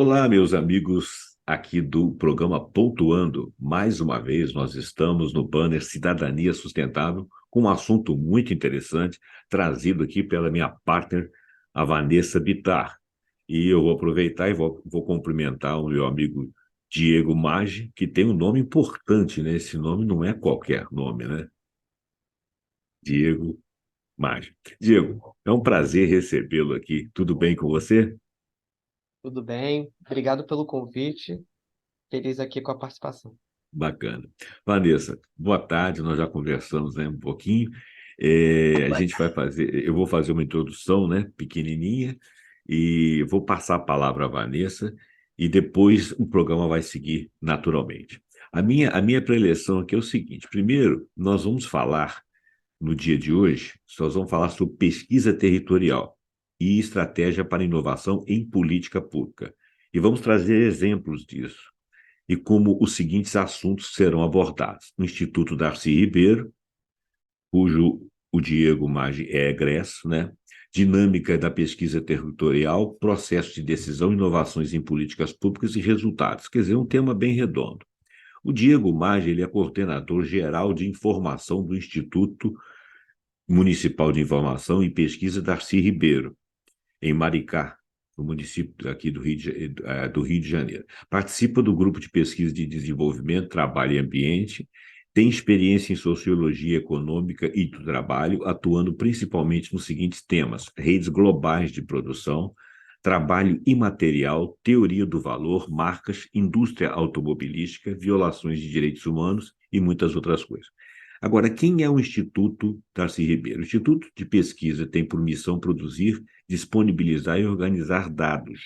Olá, meus amigos aqui do programa Pontuando. Mais uma vez, nós estamos no banner Cidadania Sustentável, com um assunto muito interessante, trazido aqui pela minha partner, a Vanessa Bittar. E eu vou aproveitar e vou cumprimentar o meu amigo Diego Maggi, que tem um nome importante, né? Esse nome não é qualquer nome, né? Diego Maggi. Diego, é um prazer recebê-lo aqui. Tudo bem com você? Tudo bem? Obrigado pelo convite. Feliz aqui com a participação. Bacana. Vanessa, boa tarde, nós já conversamos, né, um pouquinho. A gente vai fazer, eu vou fazer uma introdução, né, pequenininha, e vou passar a palavra à Vanessa, e depois o programa vai seguir naturalmente. A minha preleção aqui é o seguinte: primeiro, nós vamos falar, no dia de hoje, nós vamos falar sobre pesquisa territorial e estratégia para inovação em política pública. E vamos trazer exemplos disso e como os seguintes assuntos serão abordados. O Instituto Darcy Ribeiro, cujo o Diego Maggi é egresso, né? Dinâmica da pesquisa territorial, processo de decisão, inovações em políticas públicas e resultados. Quer dizer, um tema bem redondo. O Diego Maggi, ele é coordenador geral de informação do Instituto Municipal de Informação e Pesquisa Darcy Ribeiro, em Maricá, no município aqui do Rio de Janeiro. Participa do grupo de pesquisa de desenvolvimento, trabalho e ambiente, tem experiência em sociologia econômica e do trabalho, atuando principalmente nos seguintes temas: redes globais de produção, trabalho imaterial, teoria do valor, marcas, indústria automobilística, violações de direitos humanos e muitas outras coisas. Agora, quem é o Instituto Darcy Ribeiro? O Instituto de Pesquisa tem por missão produzir, disponibilizar e organizar dados.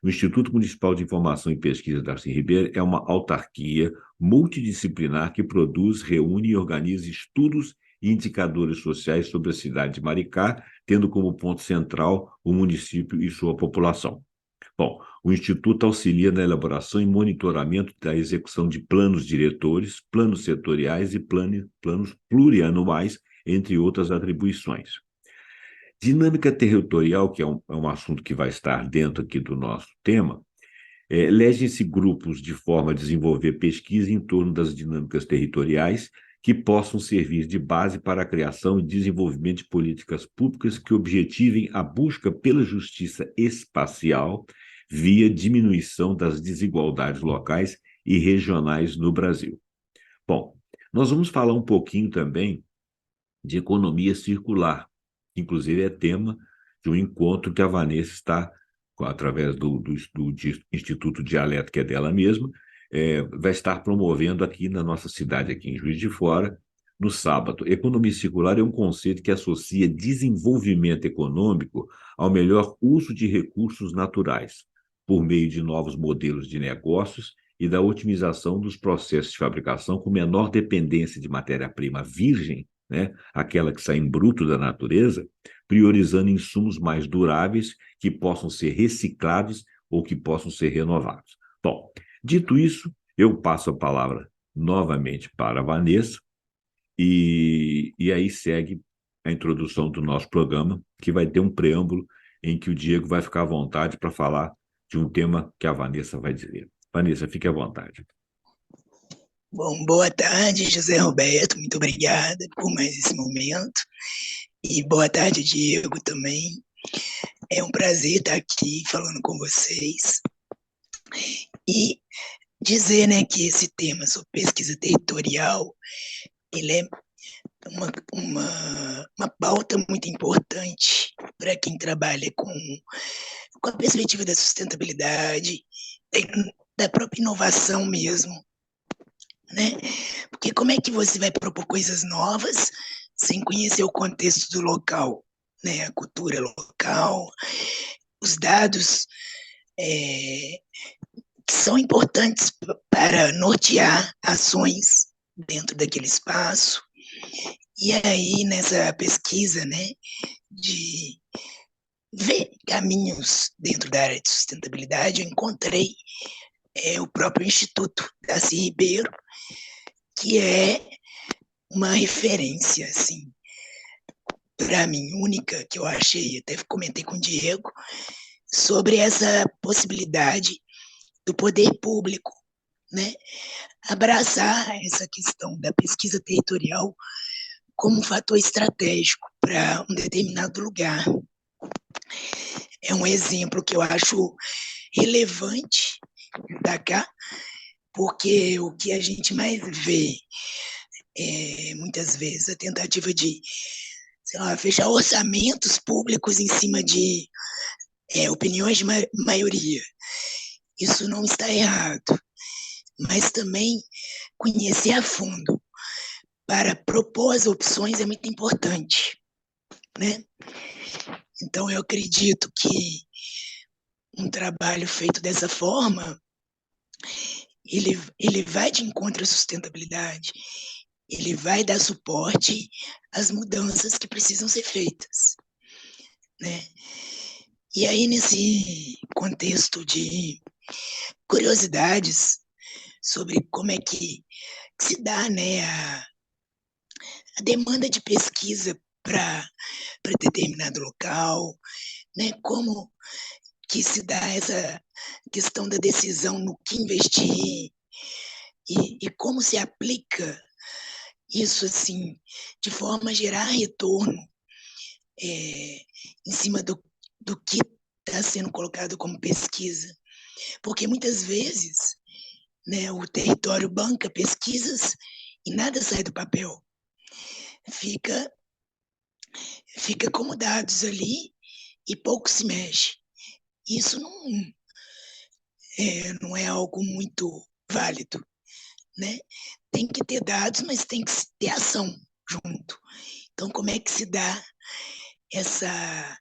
O Instituto Municipal de Informação e Pesquisa Darcy Ribeiro é uma autarquia multidisciplinar que produz, reúne e organiza estudos e indicadores sociais sobre a cidade de Maricá, tendo como ponto central o município e sua população. Bom, o Instituto auxilia na elaboração e monitoramento da execução de planos diretores, planos setoriais e planos plurianuais, entre outras atribuições. Dinâmica territorial, que é um assunto que vai estar dentro aqui do nosso tema, elegem-se grupos de forma a desenvolver pesquisa em torno das dinâmicas territoriais que possam servir de base para a criação e desenvolvimento de políticas públicas que objetivem a busca pela justiça espacial via diminuição das desigualdades locais e regionais no Brasil. Bom, nós vamos falar um pouquinho também de economia circular, que inclusive é tema de um encontro que a Vanessa está, através do Instituto Dialeto, que é dela mesma, vai estar promovendo aqui na nossa cidade, aqui em Juiz de Fora, no sábado. Economia circular é um conceito que associa desenvolvimento econômico ao melhor uso de recursos naturais, por meio de novos modelos de negócios e da otimização dos processos de fabricação com menor dependência de matéria-prima virgem, né, aquela que sai em bruto da natureza, priorizando insumos mais duráveis que possam ser reciclados ou que possam ser renovados. Bom, dito isso, eu passo a palavra novamente para a Vanessa e aí segue a introdução do nosso programa, que vai ter um preâmbulo em que o Diego vai ficar à vontade para falar de um tema que a Vanessa vai dizer. Vanessa, fique à vontade. Bom, boa tarde, José Roberto. Muito obrigada por mais esse momento. E boa tarde, Diego, também. É um prazer estar aqui falando com vocês. E dizer, né, que esse tema sobre pesquisa territorial, ele é uma pauta muito importante para quem trabalha com a perspectiva da sustentabilidade, da própria inovação mesmo, né? Porque como é que você vai propor coisas novas sem conhecer o contexto do local, né? A cultura local, os dados que são importantes para nortear ações dentro daquele espaço. E aí, nessa pesquisa, né, de ver caminhos dentro da área de sustentabilidade, eu encontrei o próprio Instituto Darcy Ribeiro, que é uma referência, assim, para mim, única, que eu achei, até comentei com o Diego, sobre essa possibilidade do poder público, né, abraçar essa questão da pesquisa territorial como um fator estratégico para um determinado lugar. É um exemplo que eu acho relevante da cá, porque o que a gente mais vê muitas vezes a tentativa de, sei lá, fechar orçamentos públicos em cima de opiniões de maioria. Isso não está errado, mas também conhecer a fundo para propor as opções é muito importante, né? Então, eu acredito que um trabalho feito dessa forma, ele vai de encontro à sustentabilidade, ele vai dar suporte às mudanças que precisam ser feitas, né? E aí, nesse contexto de curiosidades sobre como é que se dá, né, a demanda de pesquisa para determinado local, né, como que se dá essa questão da decisão no que investir e como se aplica isso assim de forma a gerar retorno em cima do que está sendo colocado como pesquisa, porque muitas vezes, né, o território banca pesquisas e nada sai do papel, fica como dados ali e pouco se mexe. Isso não é algo muito válido, né? Tem que ter dados, mas tem que ter ação junto. Então, como é que se dá essa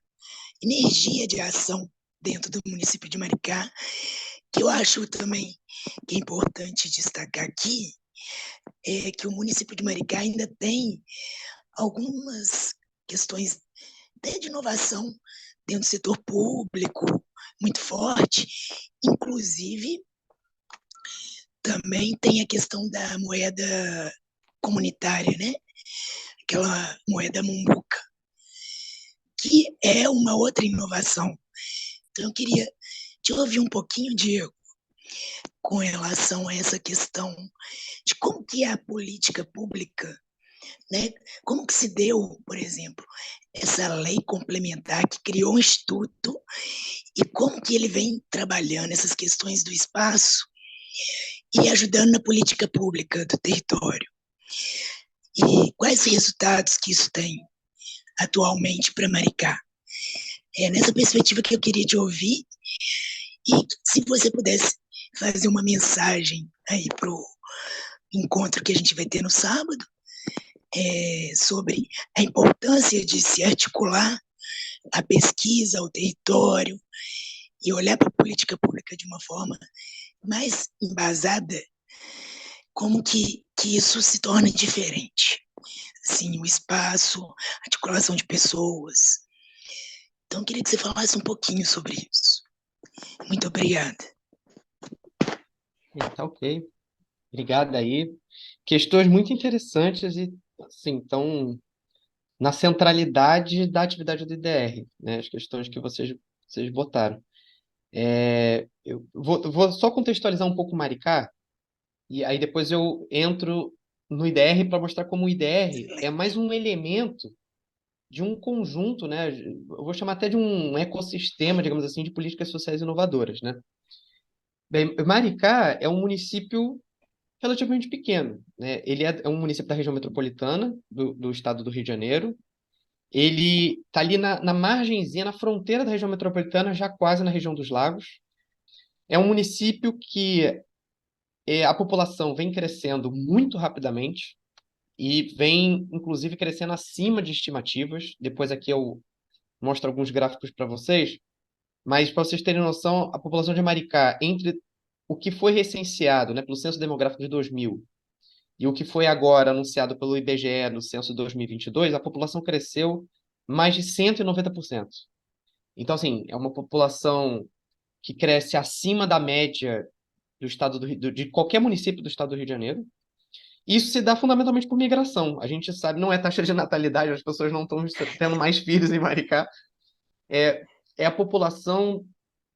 energia de ação dentro do município de Maricá, que eu acho também que é importante destacar aqui, é que o município de Maricá ainda tem algumas questões até de inovação dentro do setor público muito forte, inclusive também tem a questão da moeda comunitária, né? Aquela moeda mumbuca, que é uma outra inovação. Então, eu queria te ouvir um pouquinho, Diego, com relação a essa questão de como que é a política pública, né? Como que se deu, por exemplo, essa lei complementar que criou um instituto e como que ele vem trabalhando essas questões do espaço e ajudando na política pública do território. E quais resultados que isso tem atualmente para Maricá? É nessa perspectiva que eu queria te ouvir e se você pudesse fazer uma mensagem aí para o encontro que a gente vai ter no sábado, sobre a importância de se articular a pesquisa, o território e olhar para a política pública de uma forma mais embasada, como que isso se torna diferente. Assim, o espaço, a articulação de pessoas. Então, eu queria que você falasse um pouquinho sobre isso. Muito obrigada. Tá ok. Obrigado aí. Questões muito interessantes e, assim, estão na centralidade da atividade do IDR, né? As questões que vocês botaram. Eu vou só contextualizar um pouco o Maricá, e aí depois eu entro no IDR para mostrar como o IDR é mais um elemento de um conjunto, né? Eu vou chamar até de um ecossistema, digamos assim, de políticas sociais inovadoras, né? Bem, Maricá é um município relativamente pequeno, né? Ele é um município da região metropolitana do estado do Rio de Janeiro. Ele está ali na margenzinha, na fronteira da região metropolitana, já quase na região dos lagos. É um município que a população vem crescendo muito rapidamente e vem, inclusive, crescendo acima de estimativas. Depois aqui eu mostro alguns gráficos para vocês, mas para vocês terem noção, a população de Maricá, entre o que foi recenseado, né, pelo Censo Demográfico de 2000 e o que foi agora anunciado pelo IBGE no censo de 2022, a população cresceu mais de 190%. Então, assim, é uma população que cresce acima da média do estado de qualquer município do estado do Rio de Janeiro. Isso se dá fundamentalmente por migração. A gente sabe, não é taxa de natalidade, as pessoas não estão tendo mais filhos em Maricá. É a população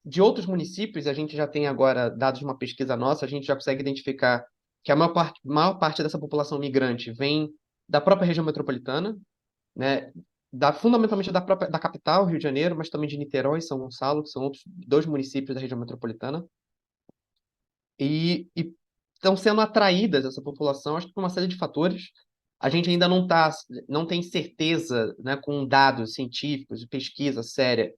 de outros municípios, a gente já tem agora dados de uma pesquisa nossa, a gente já consegue identificar que a maior parte dessa população migrante vem da própria região metropolitana, né? Fundamentalmente da capital, Rio de Janeiro, mas também de Niterói e São Gonçalo, que são outros dois municípios da região metropolitana. E estão sendo atraídas essa população, acho que por uma série de fatores. A gente ainda não tem certeza, né, com dados científicos e pesquisa séria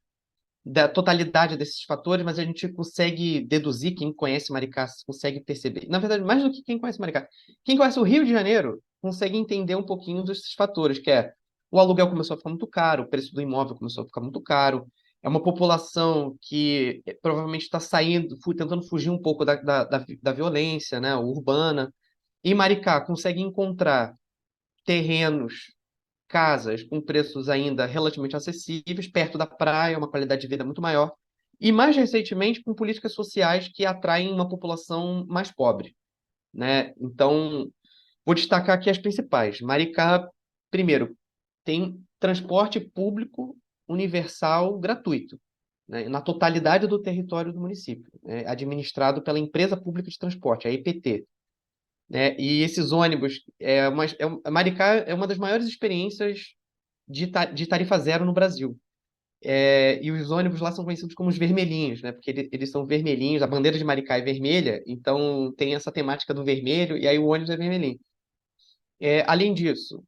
da totalidade desses fatores, mas a gente consegue deduzir, quem conhece Maricá consegue perceber. Na verdade, mais do que quem conhece Maricá, quem conhece o Rio de Janeiro consegue entender um pouquinho desses fatores, que é o aluguel começou a ficar muito caro, o preço do imóvel começou a ficar muito caro, é uma população que provavelmente está saindo, tentando fugir um pouco da violência, né, urbana, e Maricá consegue encontrar terrenos, casas com preços ainda relativamente acessíveis, perto da praia, uma qualidade de vida muito maior, e mais recentemente com políticas sociais que atraem uma população mais pobre, né? Então, vou destacar aqui as principais. Maricá, primeiro, tem transporte público universal gratuito, né, na totalidade do território do município, né, administrado pela Empresa Pública de Transporte, a EPT, né? E esses ônibus, Maricá é uma das maiores experiências de tarifa zero no Brasil. E os ônibus lá são conhecidos como os vermelhinhos, né? Porque eles são vermelhinhos, a bandeira de Maricá é vermelha, então tem essa temática do vermelho, e aí o ônibus é vermelhinho. Além disso,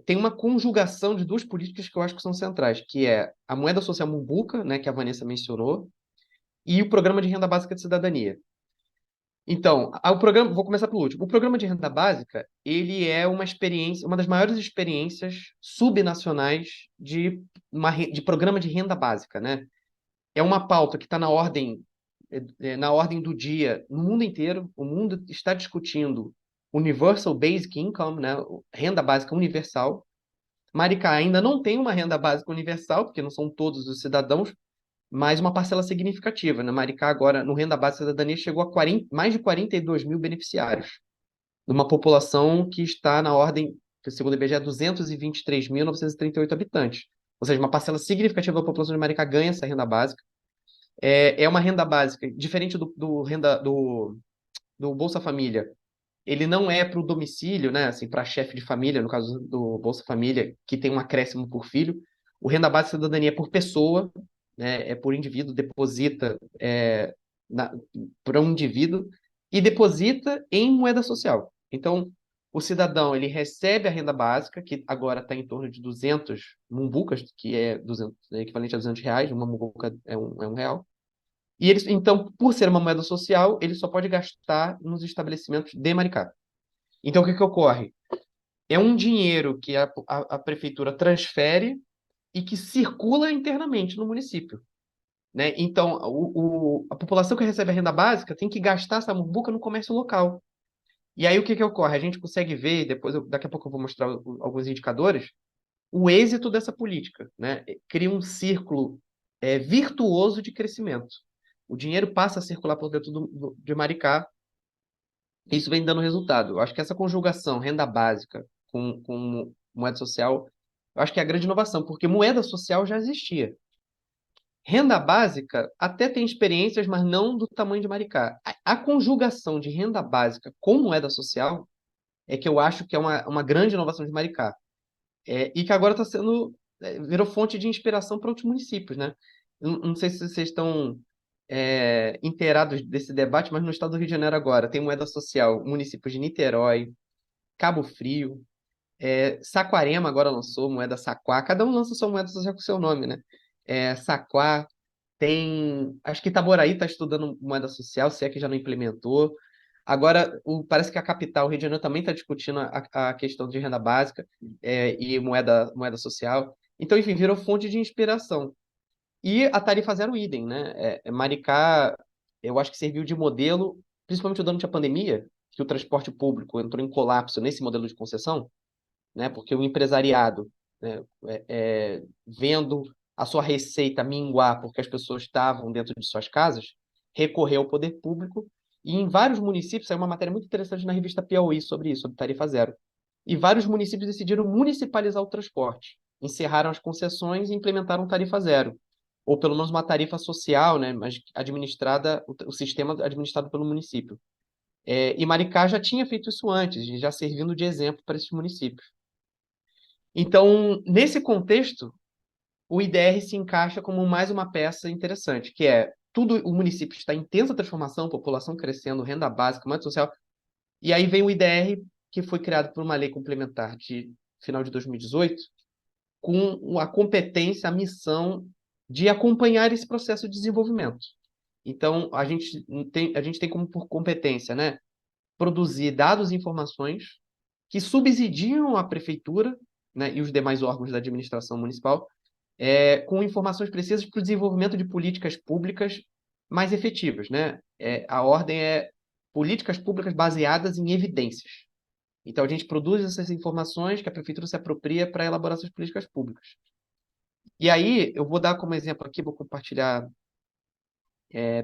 tem uma conjugação de duas políticas que eu acho que são centrais, que é a moeda social Mumbuca, né, que a Vanessa mencionou, e o programa de renda básica de cidadania. Então, o programa, vou começar pelo último. O programa de renda básica, ele é uma experiência, uma das maiores experiências subnacionais de programa de renda básica, né? É uma pauta que está na ordem do dia no mundo inteiro. O mundo está discutindo Universal Basic Income, né? Renda básica universal. Maricá ainda não tem uma renda básica universal, porque não são todos os cidadãos, mas uma parcela significativa, né? Maricá agora, no Renda Básica da Cidadania, chegou a mais de 42 mil beneficiários, numa população que está na ordem, que segundo o IBGE, é 223.938 habitantes. Ou seja, uma parcela significativa da população de Maricá ganha essa renda básica. É uma renda básica, diferente do Bolsa Família, ele não é para o domicílio, né? Assim, para chefe de família, no caso do Bolsa Família, que tem um acréscimo por filho. O Renda Básica da Cidadania é por pessoa, né? É por indivíduo, deposita para um indivíduo e deposita em moeda social. Então, o cidadão ele recebe a renda básica, que agora está em torno de 200 mumbucas, que é equivalente a R$ 200, uma mumbuca é um real. E eles, então, por ser uma moeda social, ele só pode gastar nos estabelecimentos de Maricá. Então, o que ocorre? É um dinheiro que a prefeitura transfere e que circula internamente no município, né? Então, a população que recebe a renda básica tem que gastar essa muvuca no comércio local. E aí, o que ocorre? A gente consegue ver, daqui a pouco eu vou mostrar alguns indicadores, o êxito dessa política, né? Cria um círculo virtuoso de crescimento. O dinheiro passa a circular por dentro de Maricá, e isso vem dando resultado. Eu acho que essa conjugação, renda básica com moeda social, eu acho que é a grande inovação, porque moeda social já existia. Renda básica até tem experiências, mas não do tamanho de Maricá. A conjugação de renda básica com moeda social é que eu acho que é uma grande inovação de Maricá. E que agora está virou fonte de inspiração para outros municípios, né? Não sei se vocês estão inteirados desse debate, mas no estado do Rio de Janeiro agora tem moeda social, municípios de Niterói, Cabo Frio, Saquarema agora lançou moeda Saquá, cada um lança sua moeda social com seu nome, né? Saquá, acho que Itaboraí está estudando moeda social, se é que já não implementou. Agora, parece que a capital, o Rio de Janeiro, também está discutindo a questão de renda básica e moeda social. Então, enfim, virou fonte de inspiração. E a tarifa zero idem, né? Maricá, eu acho que serviu de modelo, principalmente durante a pandemia, que o transporte público entrou em colapso nesse modelo de concessão, né? Porque o empresariado, né, vendo a sua receita minguar porque as pessoas estavam dentro de suas casas, recorreu ao poder público e em vários municípios, saiu uma matéria muito interessante na revista Piauí sobre isso, sobre tarifa zero. E vários municípios decidiram municipalizar o transporte, encerraram as concessões e implementaram tarifa zero. ou pelo menos uma tarifa social, né, mas administrada, o sistema administrado pelo município. E Maricá já tinha feito isso antes, já servindo de exemplo para esses municípios. Então, nesse contexto, o IDR se encaixa como mais uma peça interessante, que é o município está em intensa transformação, população crescendo, renda básica, moeda social, e aí vem o IDR, que foi criado por uma lei complementar de final de 2018, com a competência, a missão de acompanhar esse processo de desenvolvimento. Então, a gente tem como por competência, né, produzir dados e informações que subsidiam a prefeitura, né, e os demais órgãos da administração municipal, com informações precisas para o desenvolvimento de políticas públicas mais efetivas, né? A ordem é políticas públicas baseadas em evidências. Então, a gente produz essas informações que a prefeitura se apropria para elaborar essas políticas públicas. E aí, eu vou dar como exemplo aqui, vou compartilhar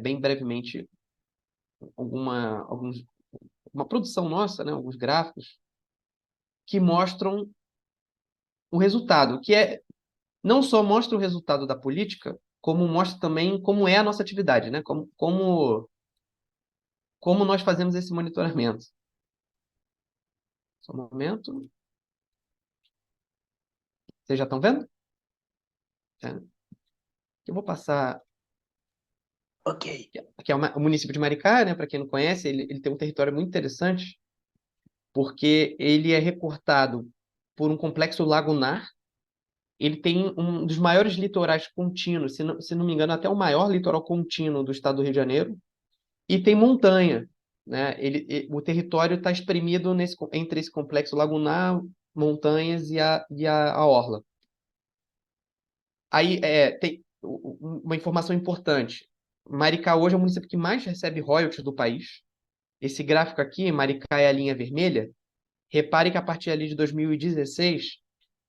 bem brevemente uma produção nossa, né, alguns gráficos, que mostram o resultado, não só mostra o resultado da política, como mostra também como é a nossa atividade, né? Como nós fazemos esse monitoramento. Só um momento. Vocês já estão vendo? Eu vou passar. Ok. Aqui é o município de Maricá, né? Para quem não conhece, ele tem um território muito interessante, porque ele é recortado por um complexo lagunar. Ele tem um dos maiores litorais contínuos, se não me engano, até o maior litoral contínuo do estado do Rio de Janeiro. E tem montanha, né? O território está espremido entre esse complexo lagunar, montanhas e a orla. Aí tem uma informação importante. Maricá hoje é o município que mais recebe royalties do país. Esse gráfico aqui, Maricá é a linha vermelha. Repare que a partir ali de 2016,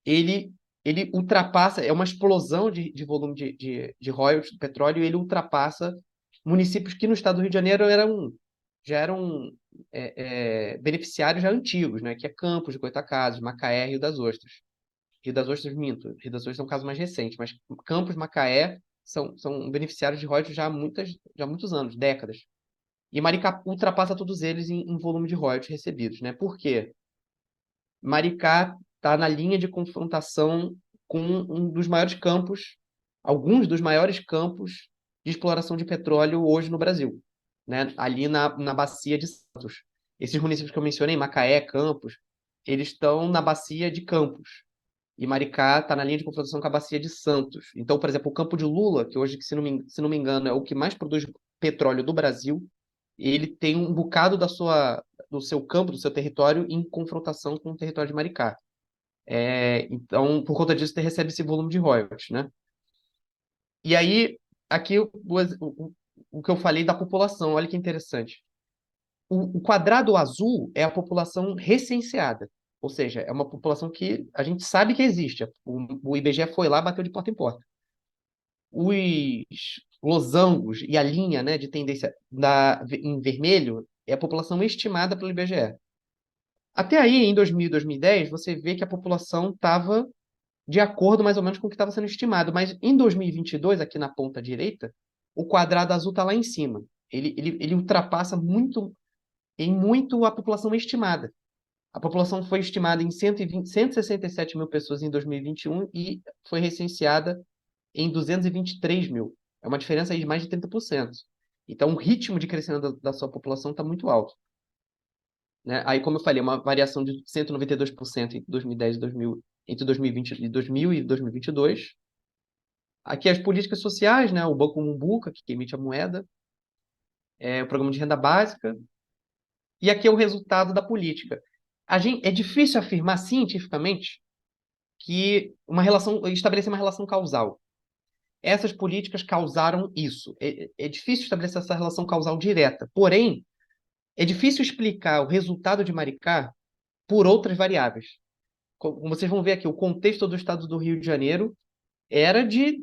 ele, ele ultrapassa, é uma explosão de volume de royalties do petróleo, e ele ultrapassa municípios que no estado do Rio de Janeiro já eram beneficiários já antigos, né? Que é Campos de Goytacazes, Macaé, Rio das Ostras. Rio das Ostras, minto. Rio das Ostras é um caso mais recente, mas Campos, Macaé são beneficiários de royalties já há muitos anos, décadas. E Maricá ultrapassa todos eles em volume de royalties recebidos, né? Por quê? Maricá está na linha de confrontação com um dos maiores campos, alguns dos maiores campos de exploração de petróleo hoje no Brasil, né? Ali na bacia de Santos. Esses municípios que eu mencionei, Macaé, Campos, eles estão na bacia de Campos. E Maricá está na linha de confrontação com a bacia de Santos. Então, por exemplo, o Campo de Lula, que hoje, se não me engano, é o que mais produz petróleo do Brasil, ele tem um bocado do seu campo, do seu território, em confrontação com o território de Maricá. Então, por conta disso, ele recebe esse volume de royalties, né? E aí, aqui o que eu falei da população, olha que interessante. O quadrado azul é a população recenseada, ou seja, é uma população que a gente sabe que existe. O IBGE foi lá, bateu de porta em porta. Os losangos e a linha, né, de tendência em vermelho é a população estimada pelo IBGE. Até aí, em 2000 e 2010, você vê que a população estava de acordo mais ou menos com o que estava sendo estimado, mas em 2022, aqui na ponta direita, o quadrado azul está lá em cima. Ele ultrapassa muito a população estimada. A população foi estimada em 167 mil pessoas em 2021 e foi recenseada em 223 mil. É uma diferença aí de mais de 30%. Então, o ritmo de crescimento da sua população está muito alto. Né? Aí, como eu falei, uma variação de 192% entre 2010 e 2000, entre 2020 e 2022. Aqui as políticas sociais, né? O Banco Mumbuca, que emite a moeda, o programa de renda básica, e aqui é o resultado da política. É difícil afirmar cientificamente que estabelecer uma relação causal. Essas políticas causaram isso. É difícil estabelecer essa relação causal direta. Porém, é difícil explicar o resultado de Maricá por outras variáveis. Como vocês vão ver aqui, o contexto do estado do Rio de Janeiro era de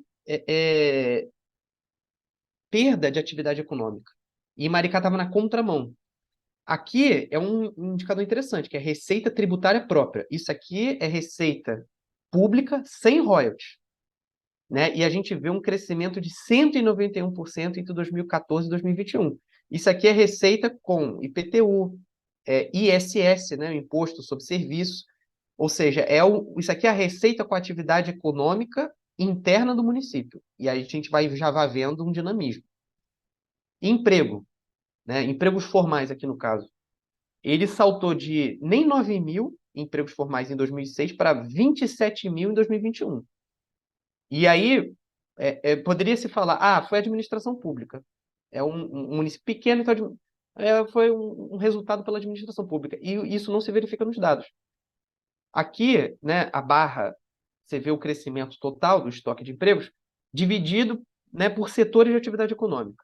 perda de atividade econômica. E Maricá estava na contramão. Aqui é um indicador interessante, que é receita tributária própria. Isso aqui é receita pública sem royalties. né? E a gente vê um crescimento de 191% entre 2014 e 2021. Isso aqui é receita com IPTU, ISS, né? O Imposto sobre Serviço, ou seja, isso aqui é a receita com a atividade econômica interna do município. E aí a gente já vai vendo um dinamismo. Emprego, né? Empregos formais aqui no caso. Ele saltou de nem 9 mil empregos formais em 2006 para 27 mil em 2021. E aí poderia se falar, foi a administração pública. É um município pequeno, então foi um resultado pela administração pública. E isso não se verifica nos dados. Aqui, né, a barra, você vê o crescimento total do estoque de empregos dividido, né, por setores de atividade econômica.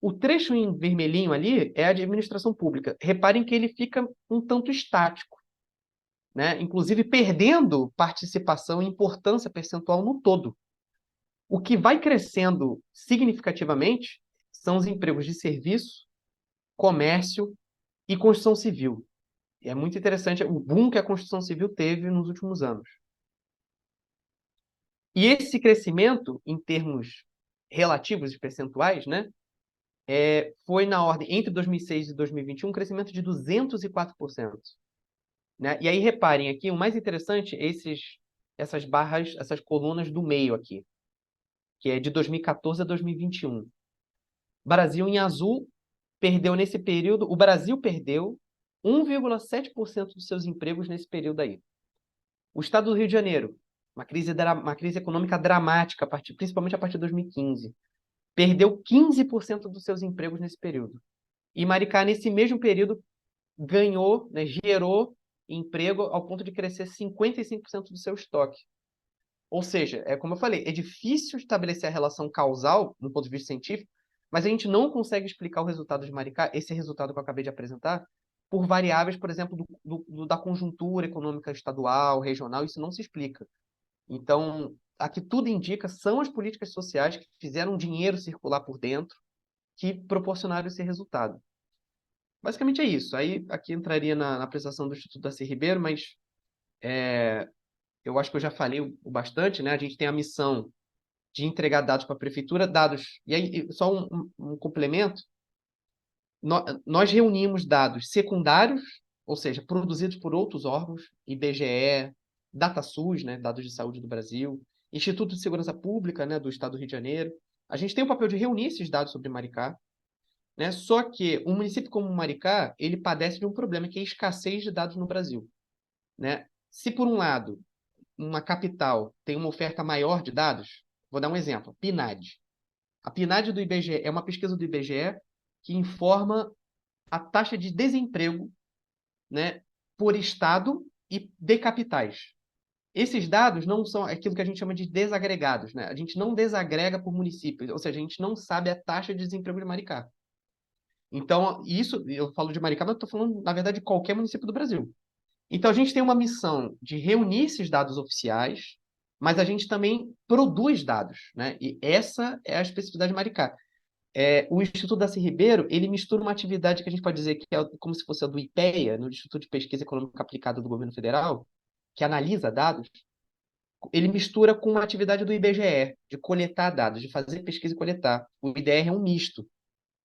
O trecho em vermelhinho ali é a administração pública. Reparem que ele fica um tanto estático, né? Inclusive perdendo participação e importância percentual no todo. O que vai crescendo significativamente são os empregos de serviço, comércio e construção civil. E é muito interessante o boom que a construção civil teve nos últimos anos. E esse crescimento, em termos relativos e percentuais, né, foi na ordem, entre 2006 e 2021, um crescimento de 204%. Né? E aí, reparem aqui, o mais interessante é essas barras, essas colunas do meio aqui, que é de 2014 a 2021. Brasil, em azul, perdeu nesse período, o Brasil perdeu 1,7% dos seus empregos nesse período aí. O estado do Rio de Janeiro, uma crise econômica dramática, principalmente a partir de 2015, perdeu 15% dos seus empregos nesse período. E Maricá, nesse mesmo período, ganhou, né, gerou emprego ao ponto de crescer 55% do seu estoque. Ou seja, como eu falei, é difícil estabelecer a relação causal, no ponto de vista científico, mas a gente não consegue explicar o resultado de Maricá, esse resultado que eu acabei de apresentar, por variáveis, por exemplo, da conjuntura econômica estadual, regional, isso não se explica. Então, aqui tudo indica são as políticas sociais que fizeram dinheiro circular por dentro que proporcionaram esse resultado. Basicamente é isso. Aí aqui entraria na apresentação do Instituto Darcy Ribeiro, mas eu acho que eu já falei o bastante, né? A gente tem a missão de entregar dados para a prefeitura, dados. E aí, só um complemento: nós reunimos dados secundários, ou seja, produzidos por outros órgãos, IBGE, DataSUS, né? Dados de Saúde do Brasil, Instituto de Segurança Pública, né? Do Estado do Rio de Janeiro. A gente tem o papel de reunir esses dados sobre Maricá, né? Só que um município como Maricá, ele padece de um problema, que é a escassez de dados no Brasil, né? Se, por um lado, uma capital tem uma oferta maior de dados, vou dar um exemplo, PNAD. A PNAD do IBGE é uma pesquisa do IBGE que informa a taxa de desemprego, né, por estado e de capitais. Esses dados não são aquilo que a gente chama de desagregados, né? A gente não desagrega por município, ou seja, a gente não sabe a taxa de desemprego de Maricá. Então, isso, eu falo de Maricá, mas eu estou falando, na verdade, de qualquer município do Brasil. Então, a gente tem uma missão de reunir esses dados oficiais, mas a gente também produz dados, né? E essa é a especificidade de Maricá. O Instituto Darcy Ribeiro, ele mistura uma atividade que a gente pode dizer que é como se fosse a do IPEA, no Instituto de Pesquisa Econômica Aplicada do Governo Federal, que analisa dados. Ele mistura com uma atividade do IBGE, de coletar dados, de fazer pesquisa e coletar. O IDR é um misto.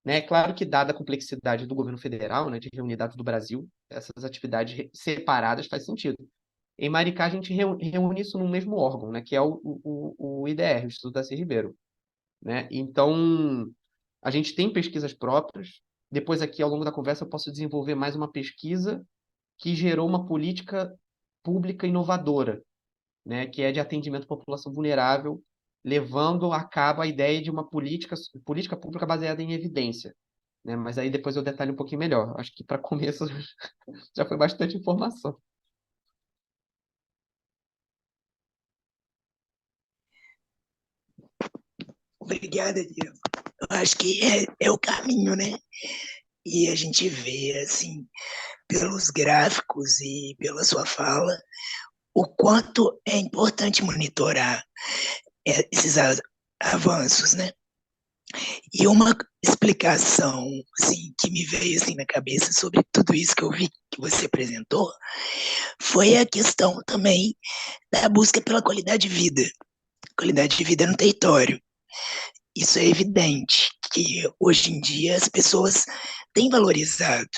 Né? Claro que, dada a complexidade do governo federal, né, de reunir dados do Brasil, essas atividades separadas faz sentido. Em Maricá, a gente reúne isso no mesmo órgão, né, que é o IDR, o Instituto Darcy Ribeiro. Né? Então, a gente tem pesquisas próprias. Depois, aqui, ao longo da conversa, eu posso desenvolver mais uma pesquisa que gerou uma política pública inovadora, né, que é de atendimento à população vulnerável, levando a cabo a ideia de uma política pública baseada em evidência. Né? Mas aí depois eu detalho um pouquinho melhor. Acho que para começo já foi bastante informação. Obrigada, Diego. Eu acho que é o caminho, né? E a gente vê, assim, pelos gráficos e pela sua fala, o quanto é importante monitorar esses avanços, né? E uma explicação, assim, que me veio assim na cabeça sobre tudo isso que eu vi que você apresentou foi a questão também da busca pela qualidade de vida, qualidade de vida no território. Isso é evidente que hoje em dia as pessoas têm valorizado,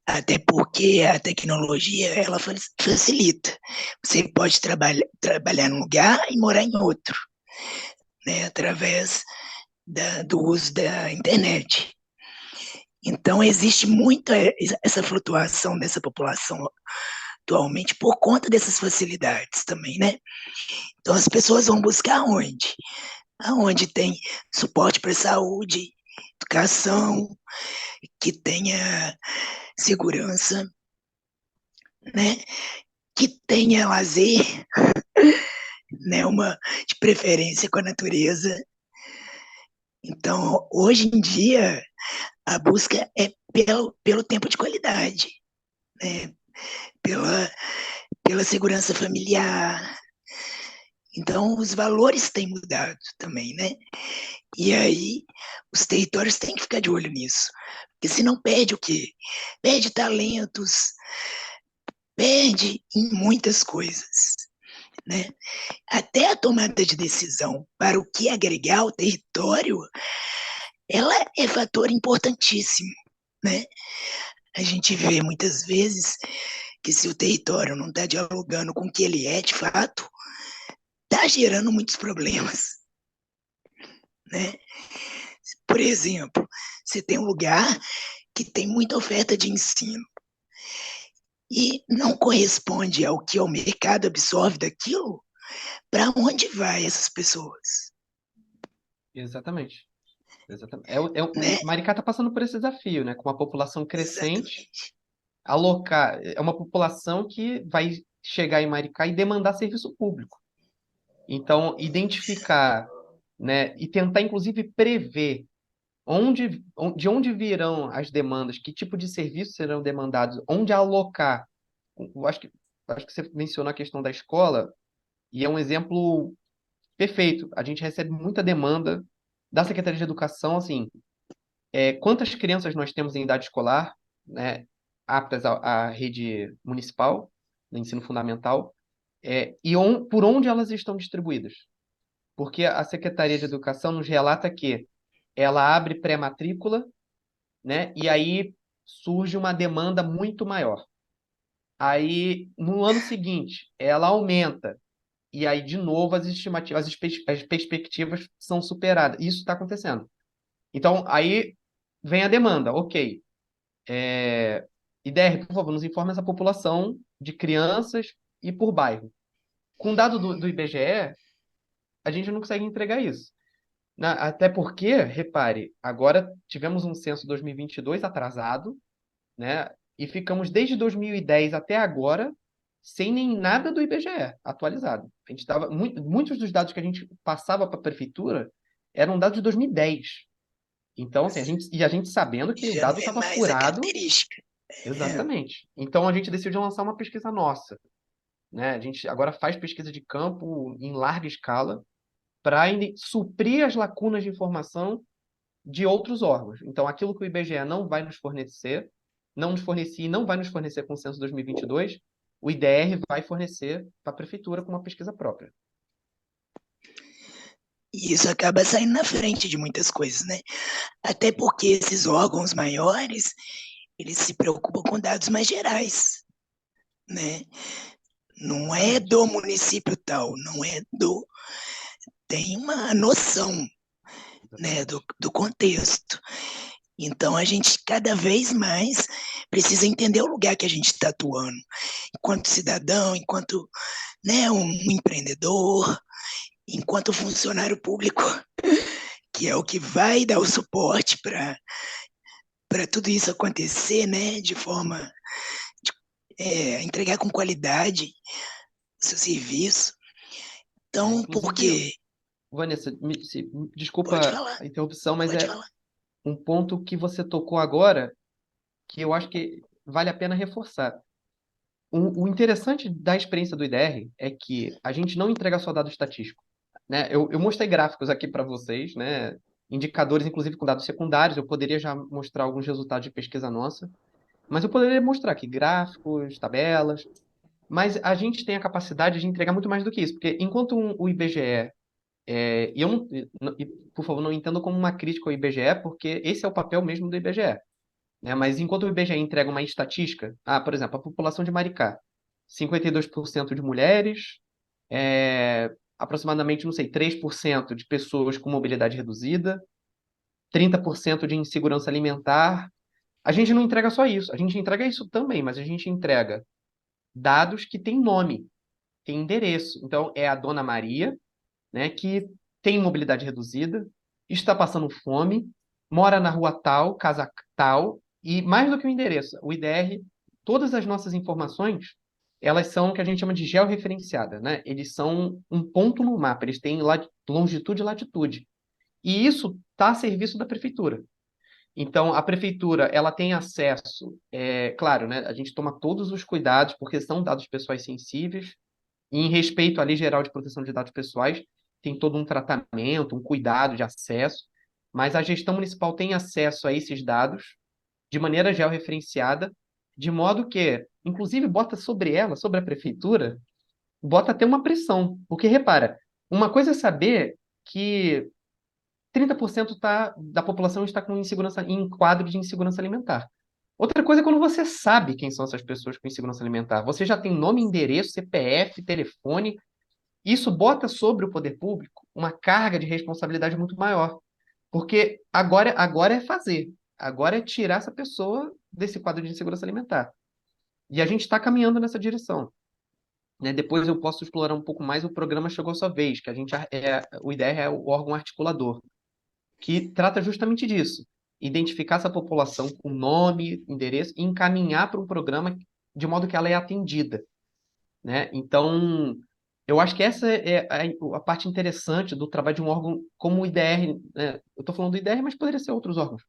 até porque a tecnologia ela facilita. Você pode trabalhar num lugar e morar em outro, né, através do uso da internet. Então, existe muito essa flutuação dessa população atualmente por conta dessas facilidades também, né? Então, as pessoas vão buscar onde? Aonde tem suporte para saúde, educação, que tenha segurança, né? Que tenha lazer, né? Uma de preferência com a natureza. Então, hoje em dia, a busca é pelo tempo de qualidade, né? Pela, pela segurança familiar. Então, os valores têm mudado também, né? E aí, os territórios têm que ficar de olho nisso. Porque senão perde o quê? Perde talentos, perde em muitas coisas, né? Até a tomada de decisão para o que agregar ao território, ela é fator importantíssimo, né? A gente vê muitas vezes que se o território não está dialogando com o que ele é de fato, está gerando muitos problemas, né? Por exemplo, você tem um lugar que tem muita oferta de ensino e não corresponde ao que o mercado absorve daquilo, para onde vai essas pessoas, Exatamente. Exatamente. né? Maricá está passando por esse desafio, né? Com uma população crescente, Exatamente. alocar. É uma população que vai chegar em Maricá e demandar serviço público. Então, identificar, né? E tentar, inclusive, prever de onde virão as demandas, que tipo de serviços serão demandados, onde alocar. Eu acho que você mencionou a questão da escola, e é um exemplo perfeito. A gente recebe muita demanda da Secretaria de Educação, assim, quantas crianças nós temos em idade escolar, né, aptas à rede municipal, no ensino fundamental, por onde elas estão distribuídas. Porque a Secretaria de Educação nos relata que ela abre pré-matrícula, né, e aí surge uma demanda muito maior. Aí, no ano seguinte, ela aumenta, e aí, de novo, as estimativas, as perspectivas são superadas. Isso está acontecendo. Então, aí vem a demanda, ok. IDR, por favor, nos informe essa população de crianças e por bairro. Com dado do IBGE, a gente não consegue entregar isso. Até porque, repare, agora tivemos um censo 2022 atrasado, né? E ficamos desde 2010 até agora sem nem nada do IBGE atualizado. A gente tava, muitos dos dados que a gente passava para a prefeitura eram dados de 2010. Então, assim, a gente sabendo que o Já não dado é estava mais a furado. característica. É, Exatamente. Então a gente decidiu lançar uma pesquisa nossa, né? A gente agora faz pesquisa de campo em larga escala para suprir as lacunas de informação de outros órgãos. Então, aquilo que o IBGE não vai nos fornecer, não nos fornecia e não vai nos fornecer com o censo 2022, o IDR vai fornecer para a prefeitura com uma pesquisa própria. e isso acaba saindo na frente de muitas coisas, né? Até porque esses órgãos maiores, eles se preocupam com dados mais gerais, né? Não é Exatamente. do município tal, não é do. Tem uma noção, né, Exatamente. do contexto. Então a gente cada vez mais precisa entender o lugar que a gente está atuando, enquanto cidadão, enquanto, né, um empreendedor, enquanto funcionário público, que é o que vai dar o suporte para tudo isso acontecer, né, de forma entregar com qualidade o seu serviço. Então, por Inclusive, quê? Vanessa, Pode desculpa falar, a interrupção, mas pode é falar. um ponto que você tocou agora que eu acho que vale a pena reforçar. O interessante da experiência do IDR é que a gente não entrega só dado estatístico, né? Eu mostrei gráficos aqui para vocês, né? Indicadores, inclusive com dados secundários. Eu poderia já mostrar alguns resultados de pesquisa nossa, mas eu poderia mostrar aqui gráficos, tabelas. Mas a gente tem a capacidade de entregar muito mais do que isso, porque enquanto o IBGE E eu por favor, não entendo como uma crítica ao IBGE, porque esse é o papel mesmo do IBGE, né? Mas enquanto o IBGE entrega uma estatística, por exemplo, a população de Maricá, 52% de mulheres, aproximadamente, não sei, 3% de pessoas com mobilidade reduzida, 30% de insegurança alimentar. A gente não entrega só isso, a gente entrega isso também, mas a gente entrega dados que têm nome, têm endereço. Então, é a Dona Maria, né, que tem mobilidade reduzida, está passando fome, mora na rua tal, casa tal, e mais do que o endereço, o IDR, todas as nossas informações, elas são o que a gente chama de georreferenciada, né? Eles são um ponto no mapa, eles têm longitude e latitude. E isso está a serviço da prefeitura. Então, a prefeitura, ela tem acesso, claro, né? A gente toma todos os cuidados, porque são dados pessoais sensíveis, e em respeito à Lei Geral de Proteção de Dados Pessoais, tem todo um tratamento, um cuidado de acesso, mas a gestão municipal tem acesso a esses dados de maneira georreferenciada, de modo que, inclusive, bota sobre ela, sobre a prefeitura, bota até uma pressão. Porque, repara, uma coisa é saber que 30% da população está com insegurança, em quadro de insegurança alimentar. Outra coisa é quando você sabe quem são essas pessoas com insegurança alimentar. Você já tem nome, endereço, CPF, telefone. Isso bota sobre o poder público uma carga de responsabilidade muito maior. Porque agora é fazer. Agora é tirar essa pessoa desse quadro de insegurança alimentar. E a gente está caminhando nessa direção. Né? Depois eu posso explorar um pouco mais o programa Chegou a Sua Vez, que o IDR é o órgão articulador, que trata justamente disso. Identificar essa população com nome, endereço e encaminhar para um programa de modo que ela é atendida, né? Então, eu acho que essa é a parte interessante do trabalho de um órgão como o IDR, né? Eu estou falando do IDR, mas poderia ser outros órgãos,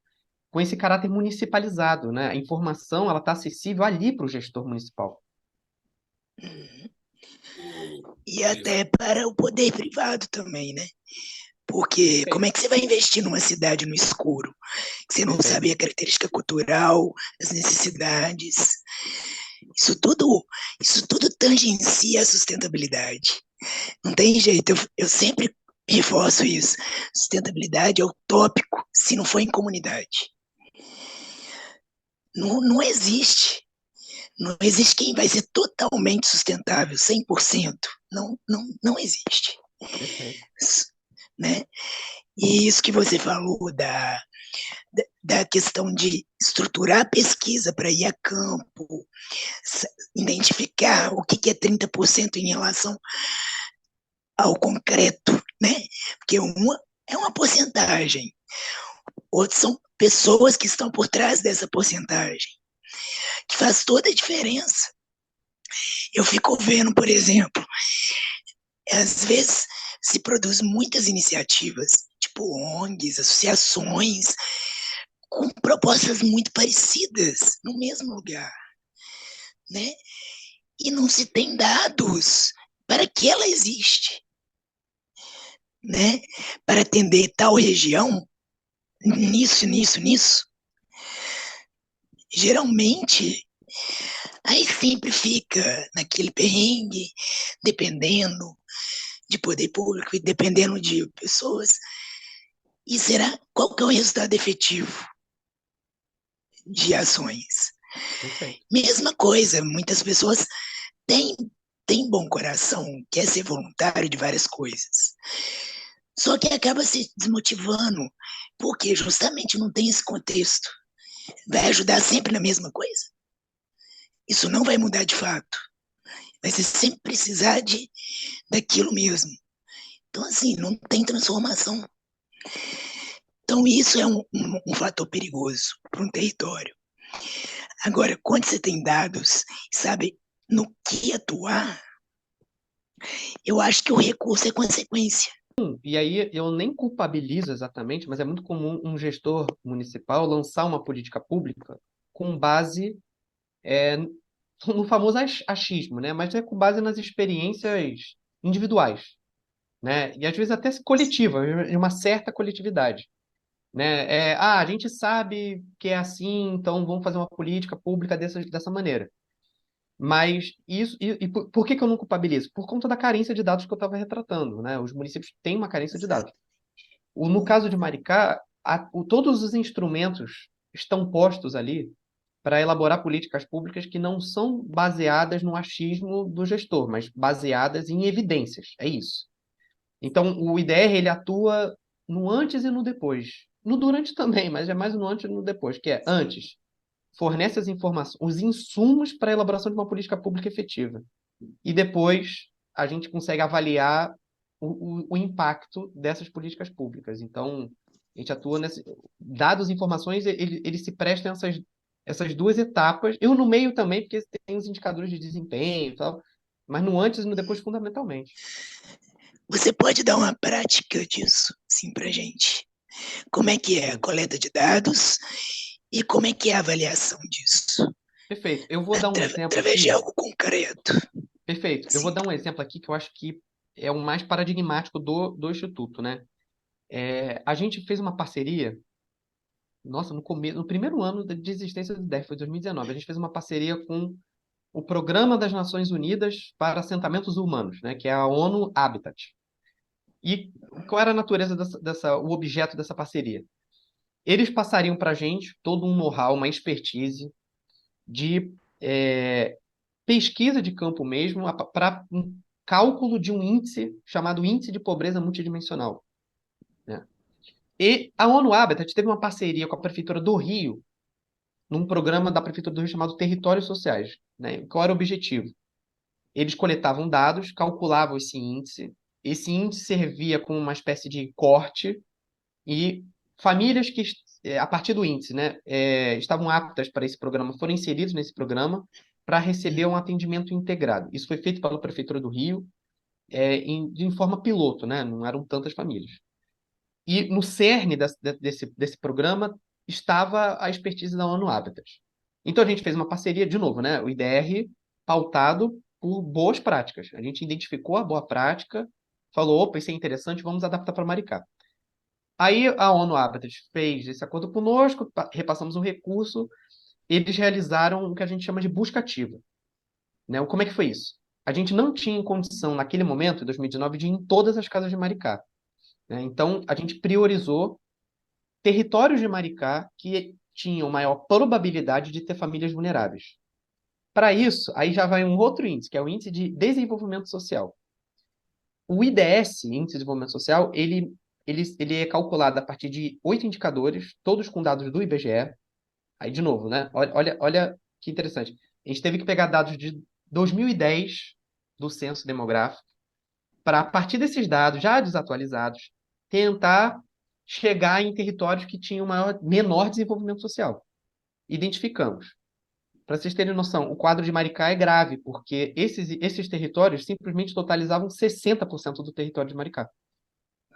com esse caráter municipalizado, né? A informação ela está acessível ali para o gestor municipal. E até para o poder privado também, né? Porque como é que você vai investir numa cidade no escuro? Que você não Perfeito. sabe a característica cultural, as necessidades. Isso tudo tangencia a sustentabilidade. Não tem jeito, eu sempre reforço isso. Sustentabilidade é utópico se não for em comunidade. Não existe. Não existe quem vai ser totalmente sustentável, 100%. Não existe. Perfeito. Né? E isso que você falou da questão de estruturar a pesquisa para ir a campo, identificar o que é 30% em relação ao concreto, né? Porque uma é uma porcentagem, outros são pessoas que estão por trás dessa porcentagem, que faz toda a diferença. Eu fico vendo, por exemplo, às vezes se produz muitas iniciativas, tipo ONGs, associações, com propostas muito parecidas no mesmo lugar, né? E não se tem dados para que ela existe, né? Para atender tal região, nisso. Geralmente, aí sempre fica naquele perrengue, dependendo de poder público e dependendo de pessoas. E será qual que é o resultado efetivo de ações? Perfeito. Mesma coisa, muitas pessoas têm, têm bom coração, quer ser voluntário de várias coisas. Só que acaba se desmotivando, porque justamente não tem esse contexto. Vai ajudar sempre na mesma coisa? Isso não vai mudar de fato. Vai ser sempre precisar daquilo mesmo. Então, assim, não tem transformação. Então, isso é um fator perigoso para um território. Agora, quando você tem dados, sabe no que atuar, eu acho que o recurso é consequência. E aí eu nem culpabilizo exatamente, mas é muito comum um gestor municipal lançar uma política pública com base no famoso achismo, né? Mas é com base nas experiências individuais, né? E às vezes até coletiva, em uma certa coletividade, né? A gente sabe que é assim, então vamos fazer uma política pública dessa maneira. Mas isso, por que que eu não culpabilizo? Por conta da carência de dados que eu estava retratando, né? Os municípios têm uma carência de dados. No caso de Maricá, todos os instrumentos estão postos ali para elaborar políticas públicas que não são baseadas no achismo do gestor, mas baseadas em evidências. É isso. Então, o IDR ele atua no antes e no depois. No durante também, mas é mais no antes e no depois, que é antes, fornece as informações, os insumos para a elaboração de uma política pública efetiva. E depois a gente consegue avaliar o impacto dessas políticas públicas. Então, a gente atua nesse. Dados e informações, eles se prestam a essas duas etapas. Eu no meio também, porque tem os indicadores de desempenho e tal, mas no antes e no depois, fundamentalmente. Você pode dar uma prática disso, sim, para gente? Como é que é a coleta de dados e como é que é a avaliação disso? Perfeito. Eu vou dar um exemplo Através de aqui. algo concreto. Perfeito. Eu vou Sim. dar um exemplo aqui que eu acho que é o mais paradigmático do Instituto, né? A gente fez uma parceria, nossa, no primeiro ano de existência do DEF, foi 2019, a gente fez uma parceria com o Programa das Nações Unidas para Assentamentos Humanos, né, que é a ONU Habitat. E qual era a natureza o objeto dessa parceria? Eles passariam para a gente todo um know-how, uma expertise de pesquisa de campo mesmo, para um cálculo de um índice chamado Índice de Pobreza Multidimensional, né? E a ONU Habitat teve uma parceria com a Prefeitura do Rio, num programa da Prefeitura do Rio chamado Territórios Sociais, né? Qual era o objetivo? Eles coletavam dados, calculavam esse índice servia como uma espécie de corte, e famílias que, a partir do índice, né, estavam aptas para esse programa, foram inseridos nesse programa para receber um atendimento integrado. Isso foi feito pela Prefeitura do Rio, em forma piloto, né? Não eram tantas famílias. E no cerne desse programa estava a expertise da ONU Habitat. Então a gente fez uma parceria, de novo, né? O IDR pautado por boas práticas. A gente identificou a boa prática, falou, opa, isso é interessante, vamos adaptar para Maricá. Aí a ONU Habitat fez esse acordo conosco, repassamos um recurso, eles realizaram o que a gente chama de busca ativa, né? Como é que foi isso? A gente não tinha condição, naquele momento, em 2019, de ir em todas as casas de Maricá, né? Então, a gente priorizou territórios de Maricá que tinham maior probabilidade de ter famílias vulneráveis. Para isso, aí já vai um outro índice, que é o Índice de Desenvolvimento Social. O IDS, Índice de Desenvolvimento Social, ele é calculado a partir de 8 indicadores, todos com dados do IBGE. Aí, de novo, né? Olha que interessante. A gente teve que pegar dados de 2010 do censo demográfico para, a partir desses dados já desatualizados, tentar chegar em territórios que tinham menor desenvolvimento social. Identificamos. Para vocês terem noção, o quadro de Maricá é grave, porque esses territórios simplesmente totalizavam 60% do território de Maricá.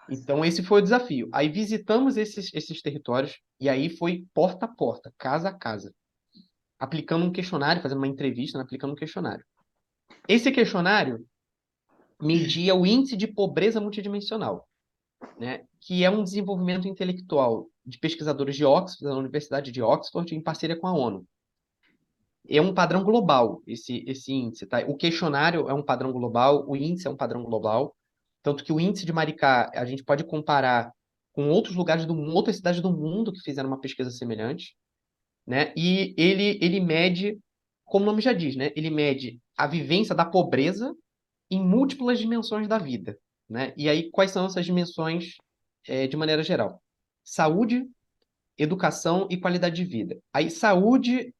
Então, esse foi o desafio. Aí visitamos esses territórios, e aí foi porta a porta, casa a casa, aplicando um questionário, fazendo uma entrevista, né, aplicando um questionário. Esse questionário media o índice de pobreza multidimensional, né, que é um desenvolvimento intelectual de pesquisadores de Oxford, da Universidade de Oxford, em parceria com a ONU. É um padrão global, esse índice, tá? O questionário é um padrão global, o índice é um padrão global, tanto que o índice de Maricá a gente pode comparar com outros lugares do mundo, outras cidades do mundo que fizeram uma pesquisa semelhante, né? E ele mede, como o nome já diz, né? Ele mede a vivência da pobreza em múltiplas dimensões da vida, né? E aí, quais são essas dimensões, de maneira geral? Saúde, educação e qualidade de vida. Aí, saúde,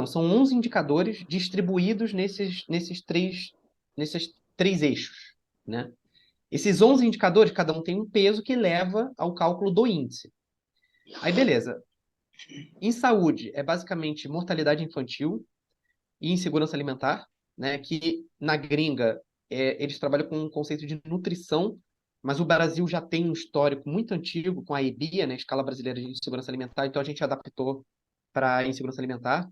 são 11 indicadores distribuídos nesses três eixos, né? Esses 11 indicadores, cada um tem um peso que leva ao cálculo do índice. Aí, beleza. Em saúde, é basicamente mortalidade infantil e insegurança alimentar, né? Que na gringa eles trabalham com um conceito de nutrição, mas o Brasil já tem um histórico muito antigo com a EBIA, né? Escala Brasileira de Insegurança Alimentar, então a gente adaptou para a insegurança alimentar.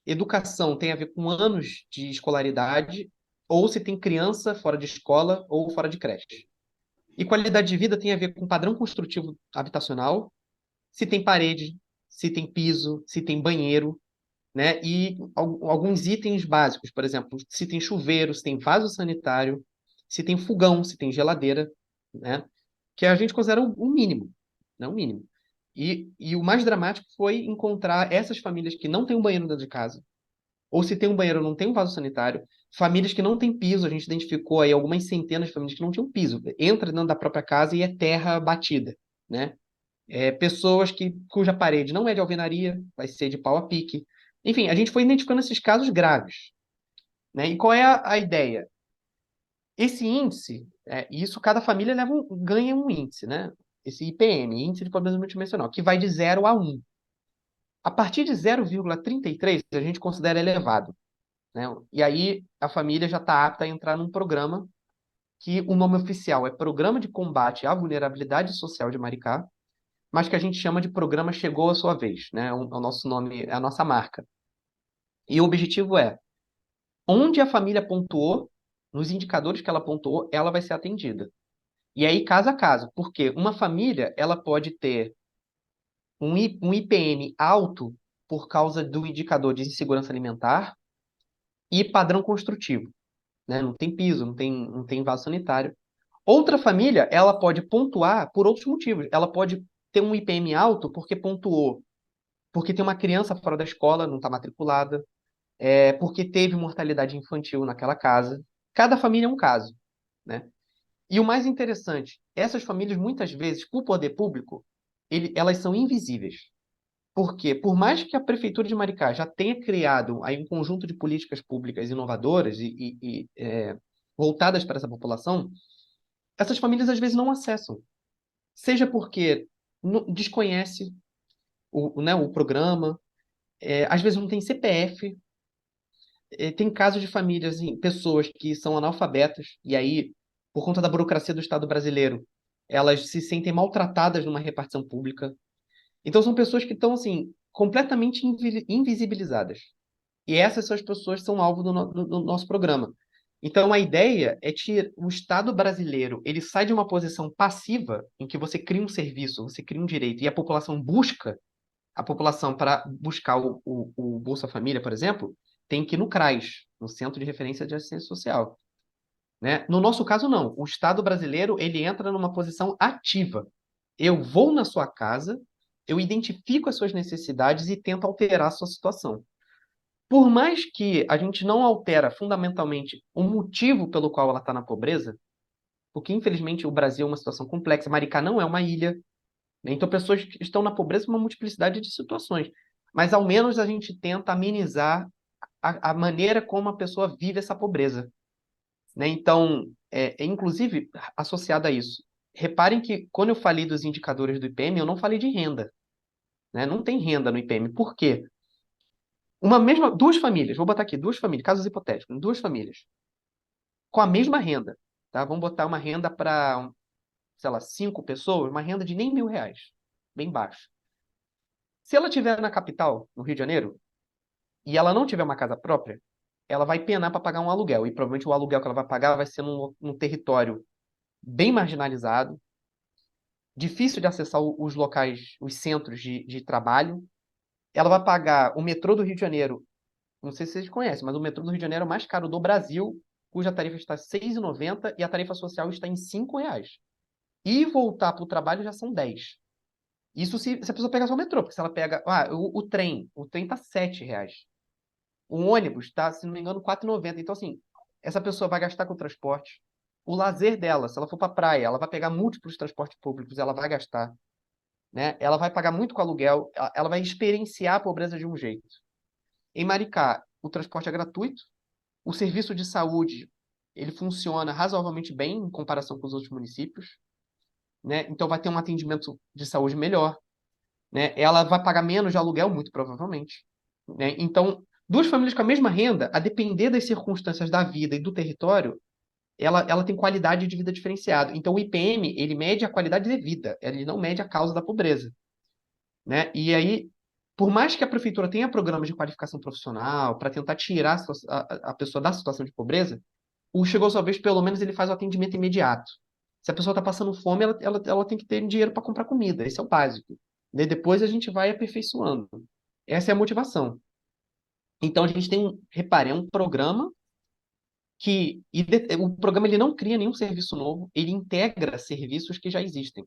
Educação tem a ver com anos de escolaridade, ou se tem criança fora de escola ou fora de creche. E qualidade de vida tem a ver com padrão construtivo habitacional, se tem parede, se tem piso, se tem banheiro. né? E alguns itens básicos, por exemplo, se tem chuveiro, se tem vaso sanitário, se tem fogão, se tem geladeira, né? Que a gente considera o mínimo, né? O mínimo. E o mais dramático foi encontrar essas famílias que não têm um banheiro dentro de casa, ou se tem um banheiro, não tem um vaso sanitário, famílias que não têm piso, a gente identificou aí algumas centenas de famílias que não tinham piso, entra dentro da própria casa e é terra batida, né? Pessoas cuja parede não é de alvenaria, vai ser de pau a pique. Enfim, a gente foi identificando esses casos graves, né? E qual é a ideia? Esse índice, isso cada família ganha um índice, né? Esse IPM, Índice de Pobreza Multidimensional, que vai de 0 a 1. A partir de 0,33, a gente considera elevado, né? E aí a família já está apta a entrar num programa que o nome oficial é Programa de Combate à Vulnerabilidade Social de Maricá, mas que a gente chama de Programa Chegou a Sua Vez, né? O nosso nome, é a nossa marca. E o objetivo é, onde a família pontuou, nos indicadores que ela pontuou, ela vai ser atendida. E aí, caso a caso, porque uma família, ela pode ter um IPM alto por causa do indicador de insegurança alimentar e padrão construtivo, né? Não tem piso, não tem vaso sanitário. Outra família, ela pode pontuar por outros motivos. Ela pode ter um IPM alto porque pontuou, porque tem uma criança fora da escola, não está matriculada, porque teve mortalidade infantil naquela casa. Cada família é um caso, né? E o mais interessante, essas famílias, muitas vezes, por poder público, elas são invisíveis. Porque, por mais que a Prefeitura de Maricá já tenha criado aí um conjunto de políticas públicas inovadoras e voltadas para essa população, essas famílias às vezes não acessam. Seja porque desconhece né, o programa, às vezes não tem CPF, tem casos de famílias, assim, pessoas que são analfabetas, e aí, por conta da burocracia do Estado brasileiro, elas se sentem maltratadas numa repartição pública. Então, são pessoas que estão, assim, completamente invisibilizadas. E essas são as pessoas que são alvo do nosso programa. Então, a ideia é que o Estado brasileiro ele sai de uma posição passiva, em que você cria um serviço, você cria um direito, e a população, para buscar o Bolsa Família, por exemplo, tem que ir no CRAS, no Centro de Referência de Assistência Social. Né? No nosso caso, não. O Estado brasileiro ele entra numa posição ativa. Eu vou na sua casa, eu identifico as suas necessidades e tento alterar a sua situação. Por mais que a gente não altera fundamentalmente o motivo pelo qual ela está na pobreza, porque infelizmente o Brasil é uma situação complexa, Maricá não é uma ilha, né? Então pessoas que estão na pobreza por uma multiplicidade de situações. Mas ao menos a gente tenta amenizar a maneira como a pessoa vive essa pobreza, né? Então, inclusive, associado a isso, reparem que quando eu falei dos indicadores do IPM, eu não falei de renda, né? Não tem renda no IPM. Por quê? Duas famílias, vou botar aqui, duas famílias, casos hipotéticos, duas famílias, com a mesma renda, tá? Vamos botar uma renda para, sei lá, 5 pessoas, uma renda de nem R$ 1.000, bem baixa. Se ela estiver na capital, no Rio de Janeiro, e ela não tiver uma casa própria, ela vai penar para pagar um aluguel. E provavelmente o aluguel que ela vai pagar vai ser num território bem marginalizado, difícil de acessar os locais, os centros de trabalho. Ela vai pagar o metrô do Rio de Janeiro. Não sei se vocês conhecem, mas o metrô do Rio de Janeiro é o mais caro do Brasil, cuja tarifa está R$ 6,90 e a tarifa social está em R$ 5. E voltar para o trabalho já são 10. Isso se a pessoa pegar só o metrô, porque se ela pega. O trem está R$ 7. O ônibus está, se não me engano, R$ 4,90. Então, assim, essa pessoa vai gastar com o transporte. O lazer dela, se ela for para a praia, ela vai pegar múltiplos transportes públicos, ela vai gastar, né? Ela vai pagar muito com aluguel, ela vai experienciar a pobreza de um jeito. Em Maricá, o transporte é gratuito, o serviço de saúde, ele funciona razoavelmente bem em comparação com os outros municípios, né? Então vai ter um atendimento de saúde melhor, né? Ela vai pagar menos de aluguel, muito provavelmente, né? Então, duas famílias com a mesma renda, a depender das circunstâncias da vida e do território, ela tem qualidade de vida diferenciada. Então, o IPM, ele mede a qualidade de vida, ele não mede a causa da pobreza, né? E aí, por mais que a prefeitura tenha programas de qualificação profissional para tentar tirar a pessoa da situação de pobreza, o Chegou a Sua Vez, pelo menos, ele faz o atendimento imediato. Se a pessoa está passando fome, ela tem que ter dinheiro para comprar comida. Esse é o básico. Daí depois a gente vai aperfeiçoando. Essa é a motivação. Então, a gente tem, repare, é um programa o programa ele não cria nenhum serviço novo, ele integra serviços que já existem.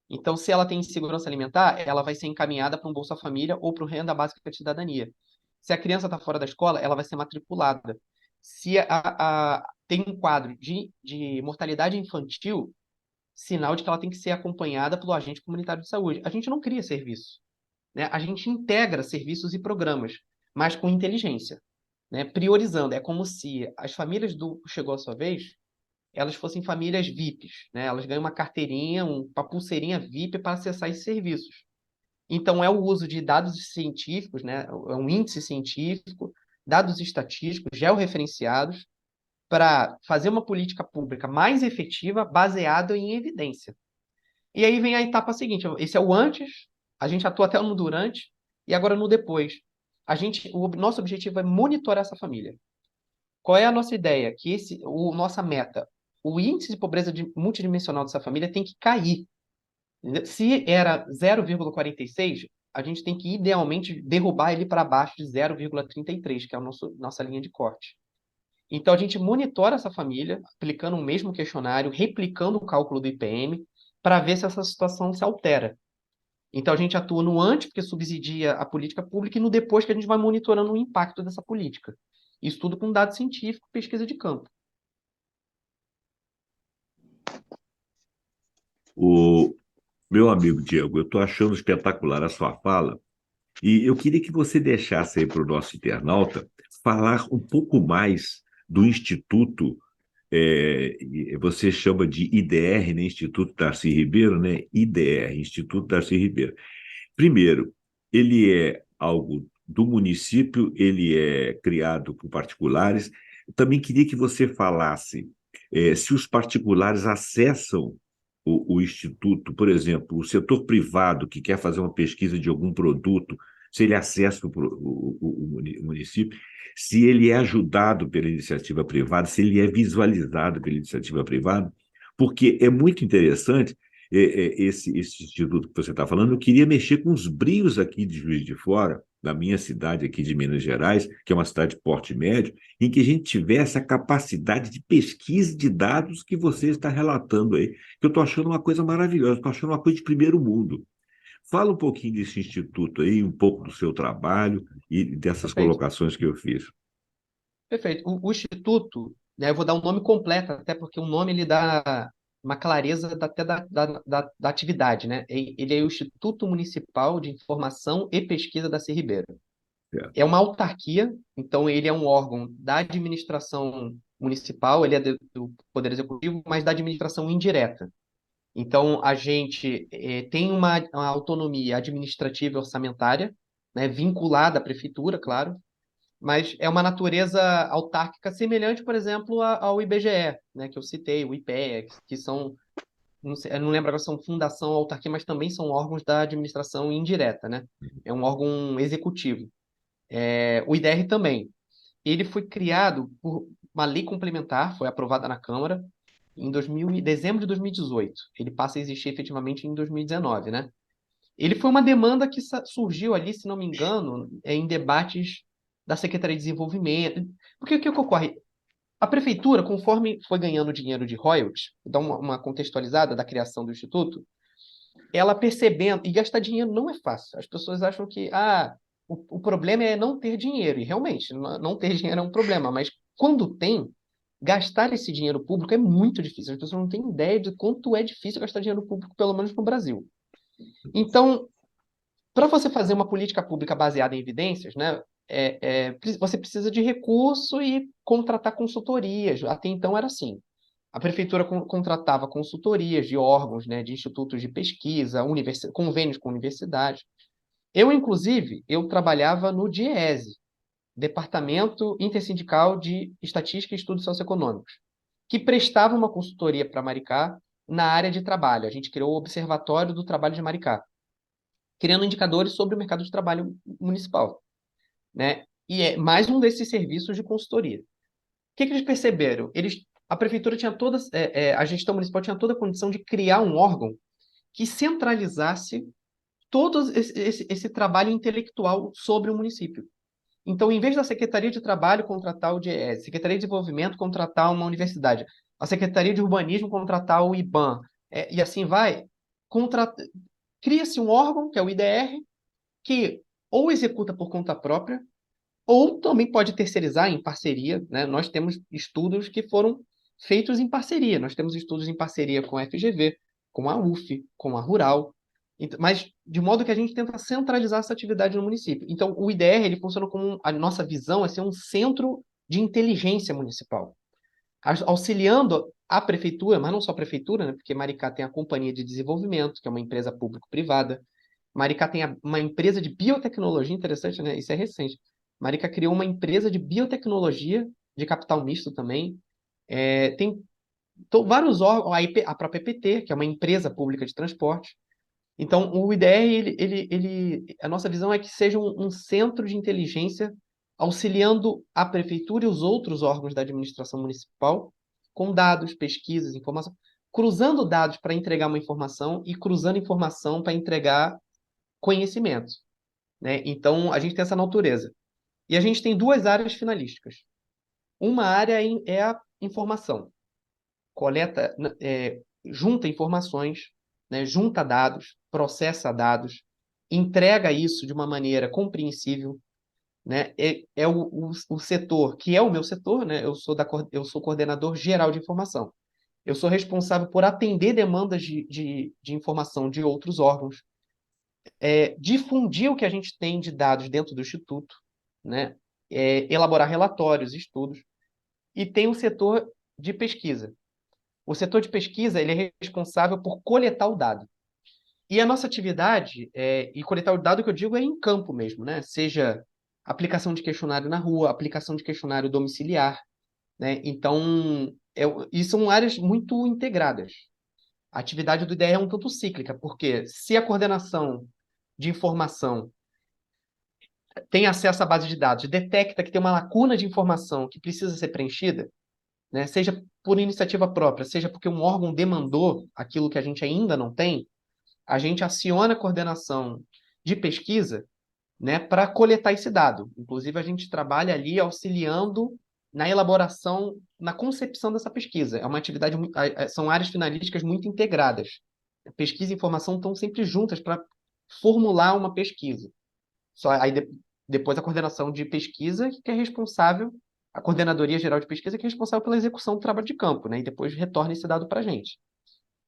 Então, se ela tem segurança alimentar, ela vai ser encaminhada para um Bolsa Família ou para o Renda Básica de Cidadania. Se a criança está fora da escola, ela vai ser matriculada. Se tem um quadro de mortalidade infantil, sinal de que ela tem que ser acompanhada pelo agente comunitário de saúde. A gente não cria serviço, né? A gente integra serviços e programas, mas com inteligência, né? Priorizando. É como se as famílias do Chegou a Sua Vez, elas fossem famílias VIPs, né? Elas ganham uma carteirinha, uma pulseirinha VIP para acessar esses serviços. Então, é o uso de dados científicos, né? É um índice científico, dados estatísticos, georreferenciados, para fazer uma política pública mais efetiva, baseada em evidência. E aí vem a etapa seguinte: esse é o antes, a gente atua até no durante, e agora no depois. O nosso objetivo é monitorar essa família. Qual é a nossa ideia? Que nossa meta, o índice de pobreza multidimensional dessa família tem que cair. Se era 0,46, a gente tem que idealmente derrubar ele para baixo de 0,33, que é a nossa linha de corte. Então, a gente monitora essa família, aplicando o mesmo questionário, replicando o cálculo do IPM, para ver se essa situação se altera. Então, a gente atua no antes, porque subsidia a política pública, e no depois, que a gente vai monitorando o impacto dessa política. Isso tudo com dado científico, pesquisa de campo. O meu amigo Diego, eu estou achando espetacular a sua fala e eu queria que você deixasse aí para o nosso internauta falar um pouco mais do Instituto, você chama de IDR, né? Instituto Darcy Ribeiro, né? IDR, Instituto Darcy Ribeiro. Primeiro, ele é algo do município, ele é criado por particulares. Eu também queria que você falasse se os particulares acessam o instituto, por exemplo, o setor privado que quer fazer uma pesquisa de algum produto, se ele acessa o município, se ele é ajudado pela iniciativa privada, se ele é visualizado pela iniciativa privada, porque é muito interessante esse instituto que você está falando. Eu queria mexer com os brios aqui de Juiz de Fora, da minha cidade aqui de Minas Gerais, que é uma cidade de porte médio, em que a gente tivesse a capacidade de pesquisa de dados que você está relatando aí, que eu estou achando uma coisa maravilhosa, estou achando uma coisa de primeiro mundo. Fala um pouquinho desse instituto aí, um pouco do seu trabalho e dessas Perfeito. colocações que eu fiz. Perfeito. O Instituto, né, eu vou dar um nome completo, até porque o nome ele dá uma clareza até da atividade, né? Ele é o Instituto Municipal de Informação e Pesquisa da Ribeiro. É. É uma autarquia, então ele é um órgão da administração municipal, ele é do Poder Executivo, mas da administração indireta. Então, a gente tem uma autonomia administrativa e orçamentária, né, vinculada à prefeitura, claro, mas é uma natureza autárquica semelhante, por exemplo, ao IBGE, né, que eu citei, o IPEA, que são, não sei, eu não lembro agora se são fundação ou autarquia, mas também são órgãos da administração indireta, né? É um órgão executivo. O IDR também. Ele foi criado por uma lei complementar, foi aprovada na Câmara em dezembro de 2018. Ele passa a existir efetivamente em 2019, né? Ele foi uma demanda que surgiu ali, se não me engano, em debates da Secretaria de Desenvolvimento. Porque o que ocorre? A prefeitura, conforme foi ganhando dinheiro de royalties, dá uma contextualizada da criação do Instituto, ela percebendo, e gastar dinheiro não é fácil. As pessoas acham que o problema é não ter dinheiro, e realmente, não ter dinheiro é um problema, mas quando tem, gastar esse dinheiro público é muito difícil. As pessoas não têm ideia de quanto é difícil gastar dinheiro público, pelo menos no Brasil. Então, para você fazer uma política pública baseada em evidências, né, você precisa de recurso e contratar consultorias. Até então era assim. A prefeitura contratava consultorias de órgãos, né, de institutos de pesquisa, convênios com universidades. Inclusive, eu trabalhava no DIEESE, Departamento Intersindical de Estatística e Estudos Socioeconômicos, que prestava uma consultoria para Maricá na área de trabalho. A gente criou o Observatório do Trabalho de Maricá, criando indicadores sobre o mercado de trabalho municipal, né? E é mais um desses serviços de consultoria. O que eles perceberam? A prefeitura tinha a gestão municipal tinha toda a condição de criar um órgão que centralizasse todo esse trabalho intelectual sobre o município. Então, em vez da Secretaria de Trabalho contratar o DIEESE, Secretaria de Desenvolvimento contratar uma universidade, a Secretaria de Urbanismo contratar o IBAM, e assim vai, cria-se um órgão, que é o IDR, que ou executa por conta própria, ou também pode terceirizar em parceria, né? Nós temos estudos que foram feitos em parceria. Nós temos estudos em parceria com a FGV, com a UF, com a Rural, mas de modo que a gente tenta centralizar essa atividade no município. Então, o IDR ele funciona como a nossa visão é ser um centro de inteligência municipal, auxiliando a prefeitura, mas não só a prefeitura, né? Porque Maricá tem a Companhia de Desenvolvimento, que é uma empresa público-privada. Maricá tem uma empresa de biotecnologia, interessante, né? Isso é recente. Maricá criou uma empresa de biotecnologia, de capital misto também. Tem vários órgãos, a própria EPT, que é uma empresa pública de transporte. Então, o IDR, a nossa visão é que seja um centro de inteligência auxiliando a prefeitura e os outros órgãos da administração municipal com dados, pesquisas, informação, cruzando dados para entregar uma informação e cruzando informação para entregar conhecimento, né? Então, a gente tem essa natureza. E a gente tem duas áreas finalísticas. Uma área é a informação. Coleta, junta informações, né? Junta dados, processa dados, entrega isso de uma maneira compreensível, né? O setor, que é o meu setor, né? Eu sou coordenador geral de informação. Eu sou responsável por atender demandas de informação de outros órgãos, difundir o que a gente tem de dados dentro do Instituto, né? Elaborar relatórios, estudos, e tem o setor de pesquisa. O setor de pesquisa ele é responsável por coletar o dado. E a nossa atividade, e coletar o dado que eu digo é em campo mesmo, né? Seja aplicação de questionário na rua, aplicação de questionário domiciliar, né? Então, e são áreas muito integradas. A atividade do IDE é um tanto cíclica, porque se a coordenação de informação tem acesso à base de dados, detecta que tem uma lacuna de informação que precisa ser preenchida, né, seja por iniciativa própria, seja porque um órgão demandou aquilo que a gente ainda não tem, a gente aciona a coordenação de pesquisa, né, para coletar esse dado. Inclusive, a gente trabalha ali auxiliando na elaboração, na concepção dessa pesquisa. É uma atividade, são áreas finalísticas muito integradas. Pesquisa e informação estão sempre juntas para formular uma pesquisa. Só aí depois a coordenação de pesquisa, que é responsável, a Coordenadoria Geral de Pesquisa, que é responsável pela execução do trabalho de campo, né? E depois retorna esse dado para a gente.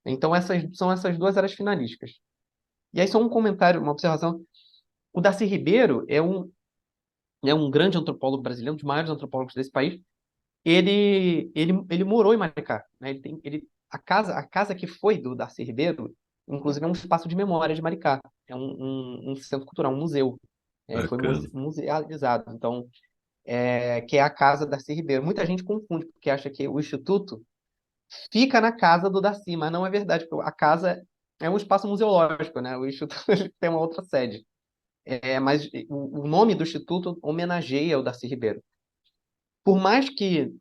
Então, são essas duas áreas finalísticas. E aí, só um comentário, uma observação. O Darcy Ribeiro é um grande antropólogo brasileiro, um dos maiores antropólogos desse país. Ele morou em Maricá, né? A casa que foi do Darcy Ribeiro, inclusive, é um espaço de memória de Maricá. É um centro cultural, um museu. Foi Bacana. musealizado. Então, que é a casa do Darcy Ribeiro. Muita gente confunde, porque acha que o Instituto fica na casa do Darcy, mas não é verdade, porque a casa é um espaço museológico, né? O Instituto ele tem uma outra sede. Mas o nome do Instituto homenageia o Darcy Ribeiro. Por mais que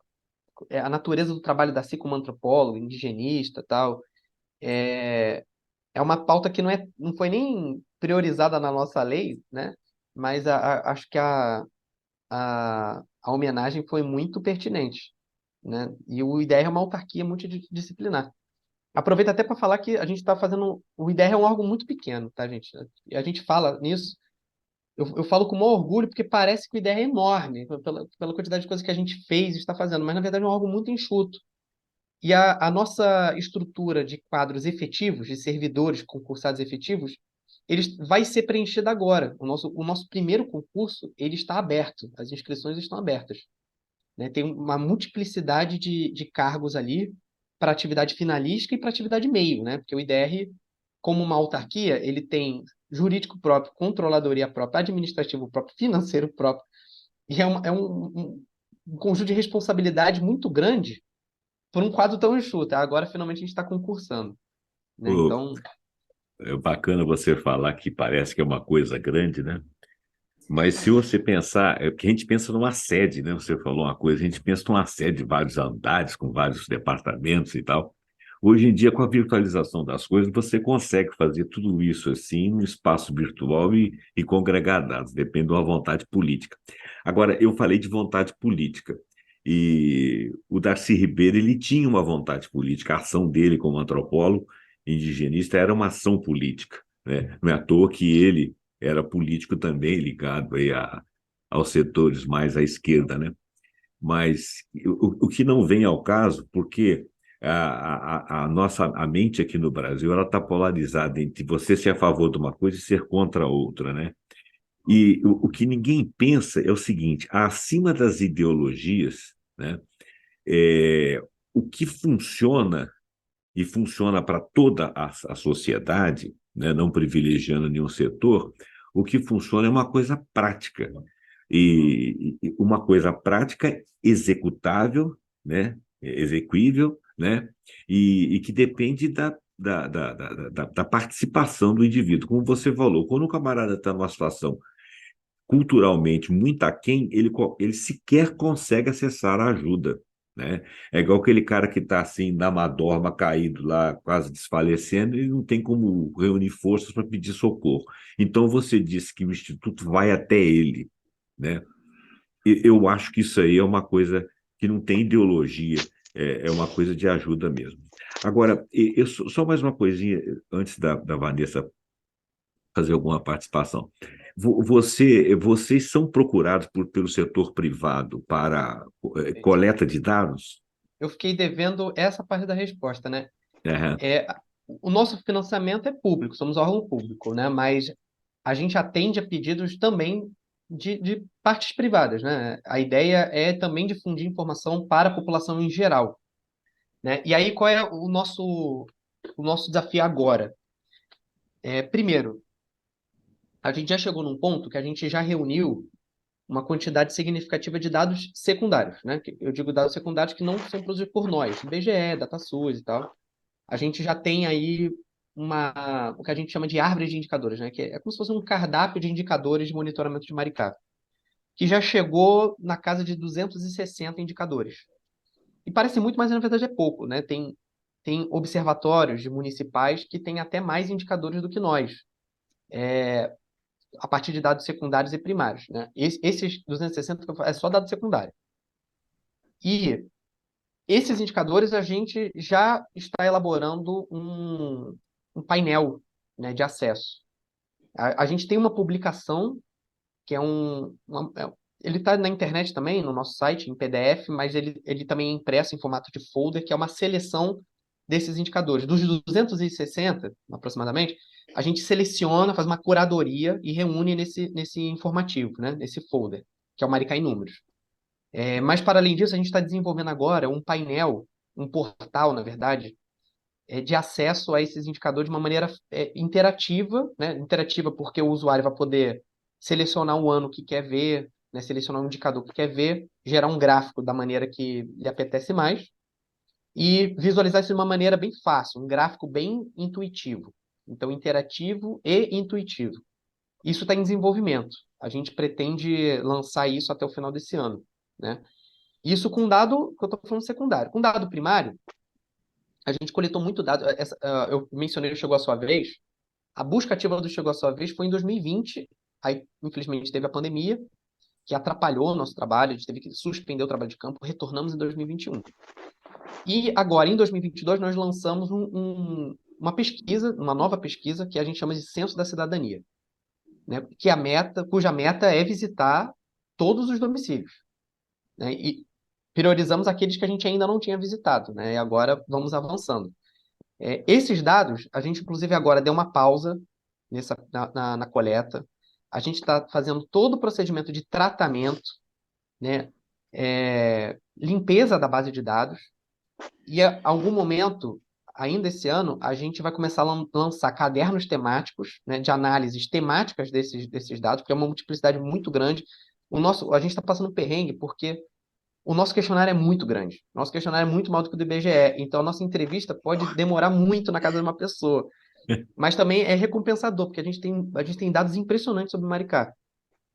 a natureza do trabalho da Darcy como antropólogo, indigenista, tal, é uma pauta que não foi nem priorizada na nossa lei, né? Mas acho que a homenagem foi muito pertinente, né? E o IDR é uma autarquia multidisciplinar. Aproveito até para falar que a gente está fazendo. O IDR é um órgão muito pequeno, tá, gente? A gente fala nisso. Eu falo com o maior orgulho porque parece que o IDR é enorme, pela quantidade de coisas que a gente fez e está fazendo, mas na verdade é um órgão muito enxuto. E a nossa estrutura de quadros efetivos, de servidores concursados efetivos, vai ser preenchida agora. O nosso primeiro concurso ele está aberto, as inscrições estão abertas, né? Tem uma multiplicidade de cargos ali para atividade finalística e para atividade meio, né? Porque o IDR, como uma autarquia, ele tem jurídico próprio, controladoria própria, administrativo próprio, financeiro próprio, e um conjunto de responsabilidade muito grande por um quadro tão enxuto. Agora, finalmente, a gente está concursando, né? Pô, Então, é bacana você falar que parece que é uma coisa grande, né? Mas se você pensar, é porque a gente pensa numa sede, né? Você falou uma coisa, a gente pensa numa sede de vários andares, com vários departamentos e tal. Hoje em dia, com a virtualização das coisas, você consegue fazer tudo isso assim no espaço virtual e congregar dados, depende de uma vontade política. Agora, eu falei de vontade política, e o Darcy Ribeiro ele tinha uma vontade política, a ação dele como antropólogo indigenista era uma ação política, né? Não é à toa que ele era político também, ligado aí aos setores mais à esquerda, né? Mas o que não vem ao caso, porque a mente aqui no Brasil ela está polarizada entre você ser a favor de uma coisa e ser contra a outra, né? E o que ninguém pensa é o seguinte: acima das ideologias, né, é, o que funciona e funciona para toda a sociedade, né, não privilegiando nenhum setor, o que funciona é uma coisa prática. E uma coisa prática, executável, né, exequível, né, e que depende da participação do indivíduo. Como você falou, quando o camarada está numa situação culturalmente muito aquém, ele sequer consegue acessar a ajuda, né? É igual aquele cara que está assim, na madorma, caído lá, quase desfalecendo, e não tem como reunir forças para pedir socorro. Então você disse que o Instituto vai até ele, né? Eu acho que isso aí é uma coisa que não tem ideologia, é uma coisa de ajuda mesmo. Agora, só mais uma coisinha antes da Vanessa fazer alguma participação. Vocês são procurados pelo setor privado para coleta de dados? Eu fiquei devendo essa parte da resposta, né? É, É, o nosso financiamento é público, somos órgão público, né? Mas a gente atende a pedidos também de partes privadas, né? A ideia é também difundir informação para a população em geral, né? E aí, qual é o nosso desafio agora? Primeiro, a gente já chegou num ponto que a gente já reuniu uma quantidade significativa de dados secundários, né? Eu digo dados secundários que não são produzidos por nós, IBGE, DataSUS e tal. A gente já tem aí o que a gente chama de árvore de indicadores, né? Que é como se fosse um cardápio de indicadores de monitoramento de Maricá, que já chegou na casa de 260 indicadores. E parece muito, mas na verdade é pouco, né? Tem observatórios de municipais que têm até mais indicadores do que nós, a partir de dados secundários e primários, né? Esses 260 que eu falo, é só dado secundário. E esses indicadores a gente já está elaborando um painel, né, de acesso. A gente tem uma publicação que ele está na internet também, no nosso site, em PDF, mas ele também é impresso em formato de folder, que é uma seleção desses indicadores. Dos 260, aproximadamente, a gente seleciona, faz uma curadoria e reúne nesse informativo, né, nesse folder, que é o Maricá em Números. Mas, para além disso, a gente está desenvolvendo agora um painel, um portal, na verdade, de acesso a esses indicadores de uma maneira interativa, né? Interativa porque o usuário vai poder selecionar o ano que quer ver, né? Selecionar um indicador que quer ver, gerar um gráfico da maneira que lhe apetece mais e visualizar isso de uma maneira bem fácil, um gráfico bem intuitivo. Então, interativo e intuitivo. Isso está em desenvolvimento. A gente pretende lançar isso até o final desse ano, né? Isso com dado, que eu estou falando secundário. Com dado primário, a gente coletou muito dado. Eu mencionei o Chegou a Sua Vez. A busca ativa do Chegou a Sua Vez foi em 2020. Aí, infelizmente, teve a pandemia, que atrapalhou o nosso trabalho. A gente teve que suspender o trabalho de campo. Retornamos em 2021. E agora, em 2022, nós lançamos uma pesquisa, uma nova pesquisa, que a gente chama de Censo da Cidadania, né? Cuja meta é visitar todos os domicílios, né? E priorizamos aqueles que a gente ainda não tinha visitado, né? E agora vamos avançando. Esses dados, a gente inclusive agora deu uma pausa na coleta. A gente está fazendo todo o procedimento de tratamento, né? Limpeza da base de dados. E a algum momento, ainda esse ano, a gente vai começar a lançar cadernos temáticos, né? De análises temáticas desses dados, porque é uma multiplicidade muito grande. A gente está passando perrengue porque o nosso questionário é muito grande. Nosso questionário é muito maior do que o do IBGE. Então, a nossa entrevista pode demorar muito na casa de uma pessoa. Mas também é recompensador, porque a gente tem dados impressionantes sobre Maricá,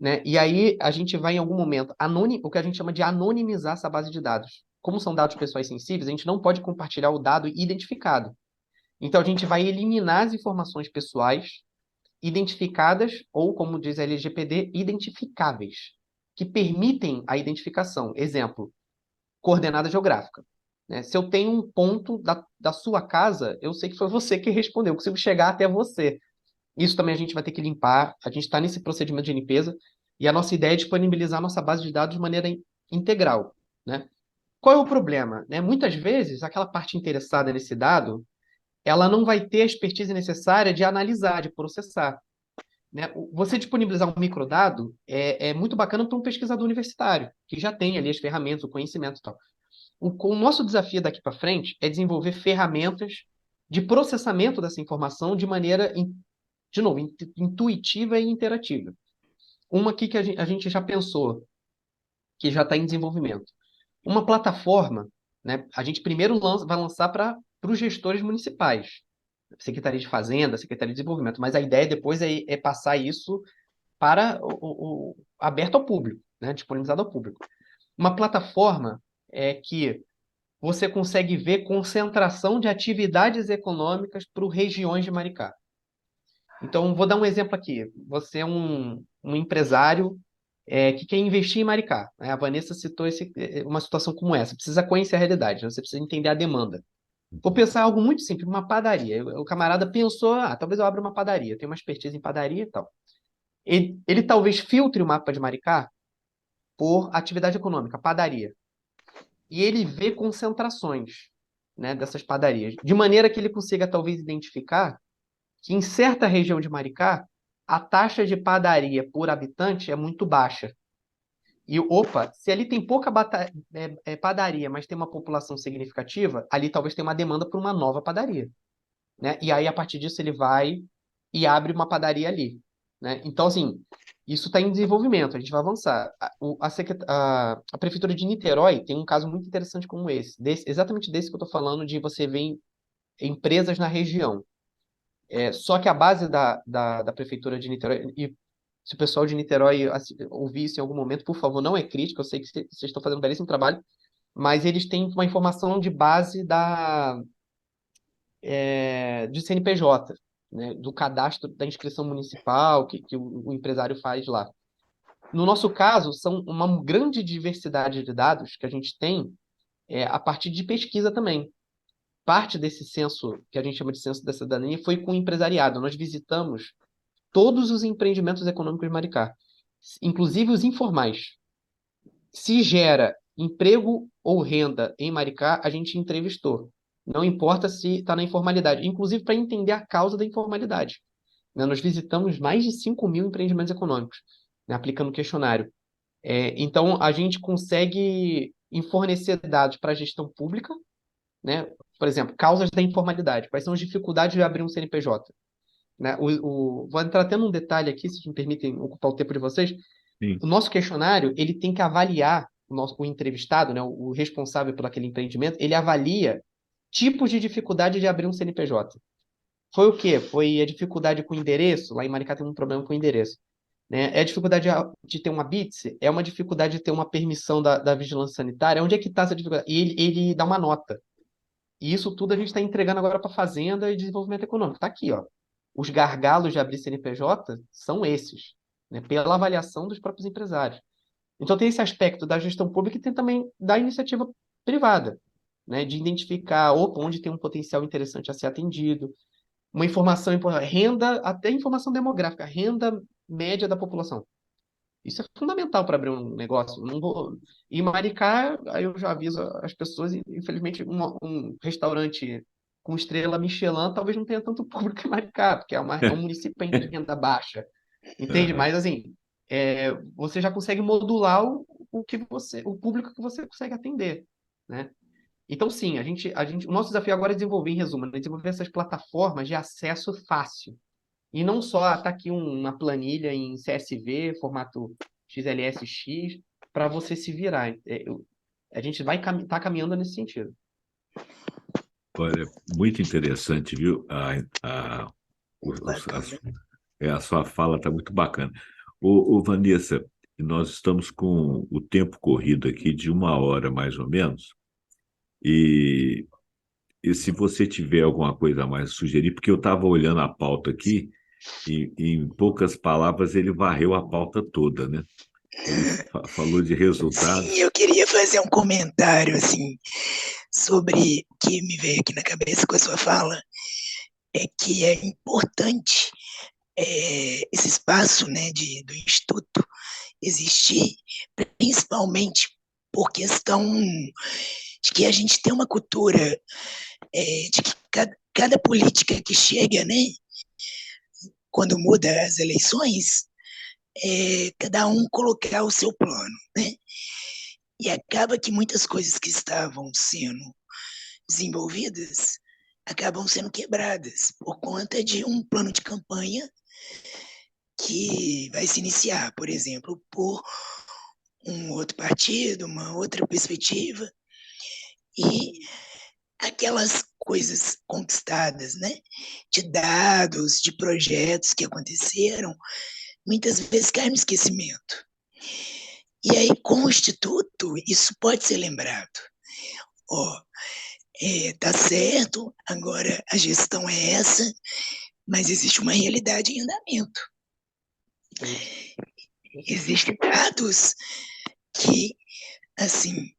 né? E aí, a gente vai, em algum momento, o que a gente chama de anonimizar essa base de dados. como são dados pessoais sensíveis, a gente não pode compartilhar o dado identificado. Então, a gente vai eliminar as informações pessoais identificadas, ou, como diz a LGPD, identificáveis, que permitem a identificação. Exemplo, coordenada geográfica. Né? Se eu tenho um ponto da sua casa, eu sei que foi você que respondeu, eu consigo chegar até você. Isso também a gente vai ter que limpar, a gente está nesse procedimento de limpeza, e a nossa ideia é disponibilizar a nossa base de dados de maneira integral. Né? Qual é o problema? Né? Muitas vezes, aquela parte interessada nesse dado, ela não vai ter a expertise necessária de analisar, de processar. Né? Você disponibilizar um microdado é muito bacana para um pesquisador universitário, que já tem ali as ferramentas, o conhecimento e tal. O nosso desafio daqui para frente é desenvolver ferramentas de processamento dessa informação de maneira, de novo, intuitiva e interativa. Uma aqui que a gente já pensou, que já está em desenvolvimento. Uma plataforma, né? A gente primeiro vai lançar para os gestores municipais, Secretaria de Fazenda, Secretaria de Desenvolvimento, mas a ideia depois é passar isso para aberto ao público, né? Disponibilizado ao público. Uma plataforma que você consegue ver concentração de atividades econômicas por regiões de Maricá. Então, vou dar um exemplo aqui. Você é um empresário que quer investir em Maricá. Né? A Vanessa citou uma situação como essa. Precisa conhecer a realidade, né? Você precisa entender a demanda. Vou pensar algo muito simples, uma padaria. O camarada pensou, talvez eu abra uma padaria. Tenho uma expertise em padaria e tal. Ele talvez filtre o mapa de Maricá por atividade econômica, padaria. E ele vê concentrações, né, dessas padarias, de maneira que ele consiga talvez identificar que em certa região de Maricá a taxa de padaria por habitante é muito baixa. E, opa, se ali tem pouca padaria, mas tem uma população significativa, ali talvez tenha uma demanda por uma nova padaria. Né? E aí, a partir disso, ele vai e abre uma padaria ali. Né? Então, assim, isso está em desenvolvimento, a gente vai avançar. A Prefeitura de Niterói tem um caso muito interessante como esse, exatamente desse que eu estou falando, de você ver empresas na região. Só que a base da Prefeitura de Niterói, e se o pessoal de Niterói ouvir isso em algum momento, por favor, não é crítica, eu sei que vocês estão fazendo um belíssimo trabalho, mas eles têm uma informação de base de CNPJ, né, do cadastro da inscrição municipal que o empresário faz lá. No nosso caso, são uma grande diversidade de dados que a gente tem a partir de pesquisa também. Parte desse censo, que a gente chama de censo da cidadania, foi com o empresariado. Nós visitamos todos os empreendimentos econômicos de Maricá, inclusive os informais. Se gera emprego ou renda em Maricá, a gente entrevistou. Não importa se está na informalidade, inclusive para entender a causa da informalidade. Né? Nós visitamos mais de 5.000 empreendimentos econômicos, né, aplicando o questionário. Então, a gente consegue fornecer dados para a gestão pública, né? Por exemplo, causas da informalidade. Quais são as dificuldades de abrir um CNPJ? Né? Vou entrar até num detalhe aqui, se me permitem ocupar o tempo de vocês. Sim. O nosso questionário, ele tem que avaliar o entrevistado, né, o responsável por aquele empreendimento, ele avalia tipos de dificuldade de abrir um CNPJ. Foi o quê? Foi a dificuldade com endereço. Lá em Maricá tem um problema com endereço. Né? É a dificuldade de ter uma BITS? É uma dificuldade de ter uma permissão da vigilância sanitária? Onde é que está essa dificuldade? E ele dá uma nota. E isso tudo a gente está entregando agora para a Fazenda e Desenvolvimento Econômico. Está aqui, ó. Os gargalos de abrir CNPJ são esses, né? Pela avaliação dos próprios empresários. Então tem esse aspecto da gestão pública e tem também da iniciativa privada, né? De identificar onde tem um potencial interessante a ser atendido, uma informação importante, renda, até informação demográfica, renda média da população. Isso é fundamental para abrir um negócio. Não vou... Em Maricá, aí eu já aviso as pessoas, infelizmente, um restaurante com estrela Michelin talvez não tenha tanto público em Maricá, porque é um município ainda de renda baixa. Entende? Aham. Mas, assim, você já consegue modular o público que você consegue atender, né? Então, sim, o nosso desafio agora é desenvolver, em resumo, né, desenvolver essas plataformas de acesso fácil. E não só tá aqui uma planilha em CSV, formato XLSX, para você se virar. A gente vai estar caminhando nesse sentido. Olha, muito interessante, viu? Bacana. A sua fala está muito bacana. Vanessa, nós estamos com o tempo corrido aqui de 1 hora, mais ou menos. E, e se você tiver alguma coisa a mais a sugerir, porque eu estava olhando a pauta aqui, e em poucas palavras ele varreu a pauta toda, né? Ele falou de Sim, resultados. eu queria fazer um comentário assim sobre o que me veio aqui na cabeça com a sua fala, é que é importante esse espaço, né, do Instituto existir, principalmente por questão de que a gente tem uma cultura de que cada política que chega, né, quando muda as eleições, cada um colocar o seu plano, né? E acaba que muitas coisas que estavam sendo desenvolvidas acabam sendo quebradas por conta de um plano de campanha que vai se iniciar, por exemplo, por um outro partido, uma outra perspectiva, e aquelas coisas conquistadas, né, de dados, de projetos que aconteceram, muitas vezes caem no esquecimento. E aí, com o Instituto, isso pode ser lembrado. Ó, tá certo, agora a gestão é essa, mas existe uma realidade em andamento. Existem dados que, assim,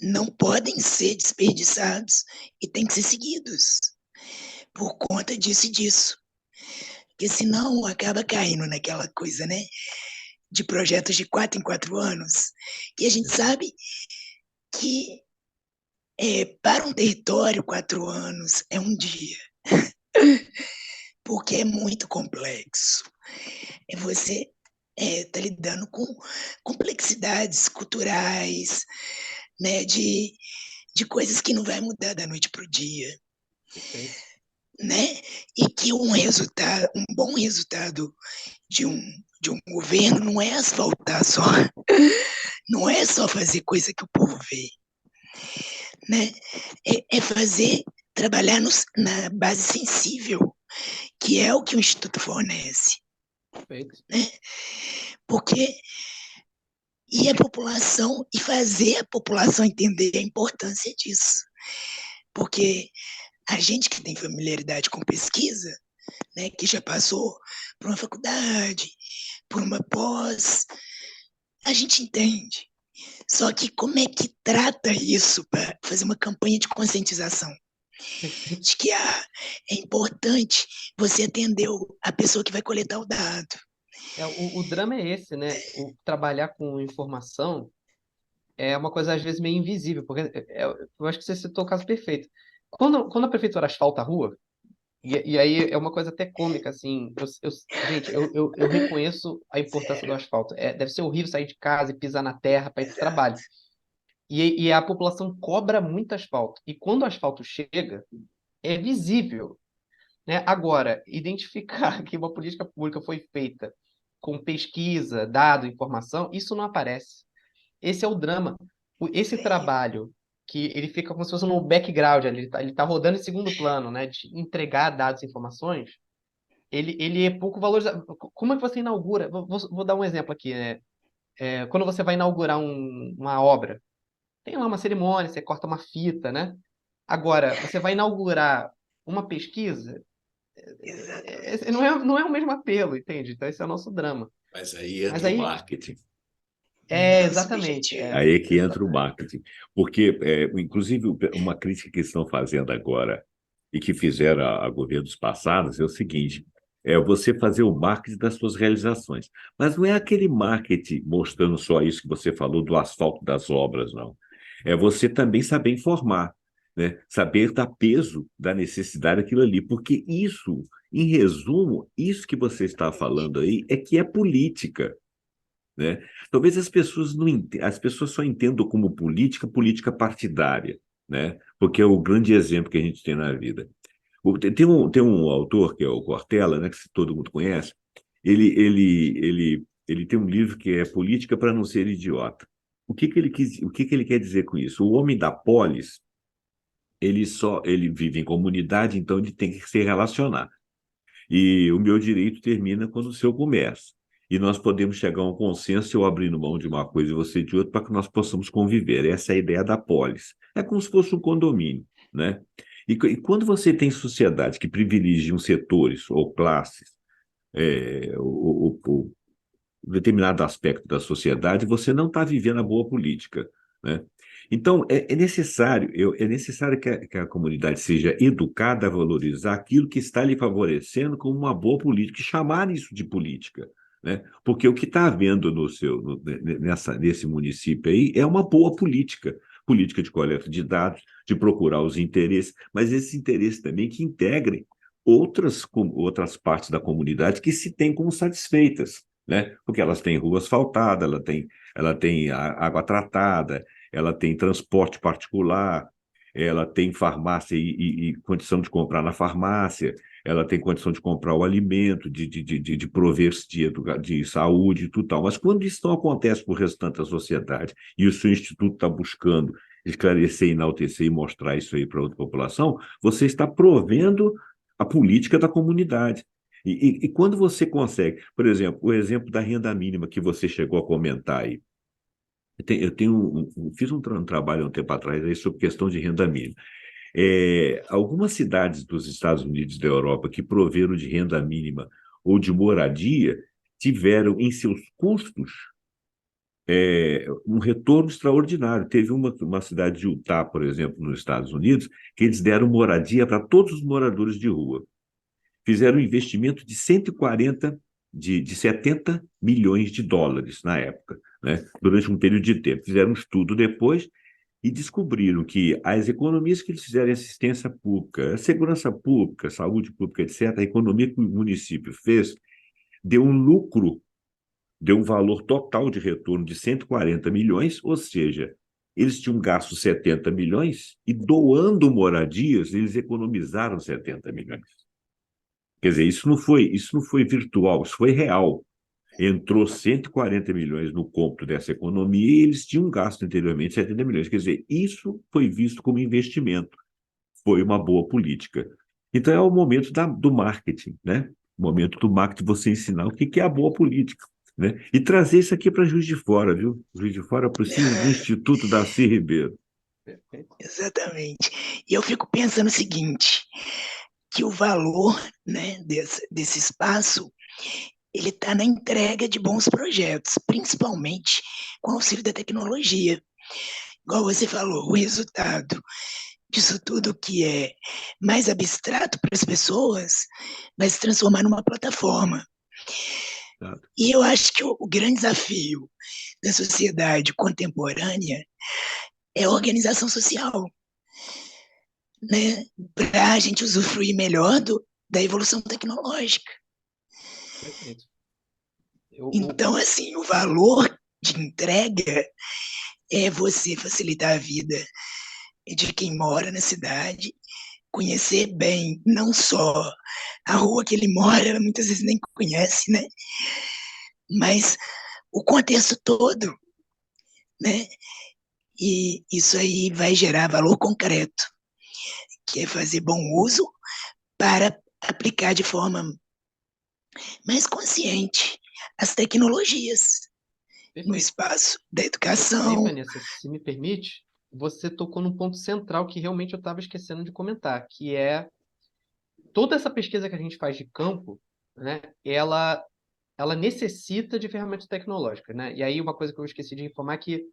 não podem ser desperdiçados e têm que ser seguidos por conta disso e disso. Porque senão acaba caindo naquela coisa, né? De projetos de 4 em 4 anos. E a gente sabe que para um território, 4 anos é um dia, porque é muito complexo. Você está lidando com complexidades culturais, né, de coisas que não vai mudar da noite para o dia, Perfeito. né? E que um bom resultado de um, de um governo não é asfaltar só, não é só fazer coisa que o povo vê, né? É fazer, trabalhar na base sensível, que é o que o Instituto fornece, Perfeito. né? Porque e a população, e fazer a população entender a importância disso. Porque a gente que tem familiaridade com pesquisa, né, que já passou por uma faculdade, por uma pós, a gente entende. Só que como é que trata isso para fazer uma campanha de conscientização? Perfeito. De que é importante você atender a pessoa que vai coletar o dado. O drama é esse, né? O trabalhar com informação é uma coisa às vezes meio invisível, porque eu acho que você citou o caso perfeito. Quando a prefeitura asfalta a rua, e aí é uma coisa até cômica, assim, gente, eu reconheço a importância do asfalto. Deve ser horrível sair de casa e pisar na terra para ir para o Exato. trabalho. E a população cobra muito asfalto. E quando o asfalto chega, é visível, né? Agora, identificar que uma política pública foi feita com pesquisa, dado, informação, isso não aparece. Esse é o drama. Esse trabalho que ele fica como se fosse no background, ele tá rodando em segundo plano, né? De entregar dados e informações, ele é pouco valorizado. Como é que você inaugura? Vou dar um exemplo aqui, né? Quando você vai inaugurar uma obra, tem lá uma cerimônia, você corta uma fita, né? Agora, você vai inaugurar uma pesquisa, Exatamente. não é o mesmo apelo, entende? Então, esse é o nosso drama. Mas aí Mas entra o aí, marketing. É exatamente, subjetivo. Aí é que entra o exatamente. marketing. Porque, inclusive, uma crítica que estão fazendo agora e que fizeram a governos passados é o seguinte: é você fazer o marketing das suas realizações. Mas não é aquele marketing mostrando só isso que você falou do asfalto das obras, não. É você também saber informar, né? Saber dar peso da necessidade daquilo ali. Porque isso, em resumo, isso que você está falando aí é que é política, né? Talvez as pessoas só entendam como política partidária, né? Porque é o grande exemplo que a gente tem na vida. Tem um autor que é o Cortella, né? Que todo mundo conhece. Ele tem um livro que é Política para não ser idiota. O que que ele quer dizer com isso? O homem da polis, ele vive em comunidade, então ele tem que se relacionar. E o meu direito termina quando o seu começa. e nós podemos chegar a um consenso, eu abrindo mão de uma coisa e você de outra, para que nós possamos conviver. Essa é a ideia da polis. É como se fosse um condomínio, né? E quando você tem sociedade que privilegiam setores ou classes, ou determinado aspecto da sociedade, você não está vivendo a boa política, né? Então, é necessário que a comunidade seja educada a valorizar aquilo que está lhe favorecendo como uma boa política, e chamar isso de política, né? Porque o que está havendo nesse município aí é uma boa política, política de coleta de dados, de procurar os interesses, mas esses interesses também que integrem outras partes da comunidade que se têm como satisfeitas, né? Porque elas têm rua asfaltada, ela tem água tratada, ela tem transporte particular, ela tem farmácia e condição de comprar na farmácia, ela tem condição de comprar o alimento, de prover-se de saúde e tudo tal. Mas quando isso não acontece para o restante da sociedade e o seu instituto está buscando esclarecer, enaltecer e mostrar isso aí para outra população, você está provendo a política da comunidade. E quando você consegue, por exemplo, o exemplo da renda mínima que você chegou a comentar aí, fiz um trabalho há um tempo atrás aí sobre questão de renda mínima. Algumas cidades dos Estados Unidos e da Europa que proveram de renda mínima ou de moradia tiveram em seus custos um retorno extraordinário. Teve uma cidade de Utah, por exemplo, nos Estados Unidos, que eles deram moradia para todos os moradores de rua. Fizeram um investimento de 140, de 70 milhões de dólares na época, né? Durante um período de tempo. Fizeram um estudo depois e descobriram que as economias que eles fizeram em assistência pública, segurança pública, saúde pública, etc., a economia que o município fez, deu um lucro, deu um valor total de retorno de 140 milhões, ou seja, eles tinham gasto 70 milhões e doando moradias, eles economizaram 70 milhões. Quer dizer, isso não foi virtual, isso foi real. Entrou 140 milhões no cômputo dessa economia e eles tinham gasto anteriormente 70 milhões. Quer dizer, isso foi visto como investimento, foi uma boa política. Então é o momento do marketing, né? O momento do marketing, você ensinar o que é a boa política, né? E trazer isso aqui para Juiz de Fora, viu? Juiz de Fora precisa do Instituto Darcy Ribeiro. Exatamente. E eu fico pensando o seguinte, que o valor, né, desse espaço, ele está na entrega de bons projetos, principalmente com o auxílio da tecnologia. Igual você falou, o resultado disso tudo que é mais abstrato para as pessoas vai se transformar numa plataforma. Certo? E eu acho que o grande desafio da sociedade contemporânea é a organização social, né? Para a gente usufruir melhor da evolução tecnológica. Perfeito. Então, assim, o valor de entrega é você facilitar a vida de quem mora na cidade, conhecer bem não só a rua que ele mora, muitas vezes nem conhece, né? Mas o contexto todo, né? E isso aí vai gerar valor concreto, que é fazer bom uso para aplicar de forma mais consciente as tecnologias no Perfeito. espaço da Aí, educação. Vanessa, se me permite, você tocou num ponto central que realmente eu estava esquecendo de comentar, que é toda essa pesquisa que a gente faz de campo, né, ela necessita de ferramentas tecnológicas, né? E aí uma coisa que eu esqueci de informar é que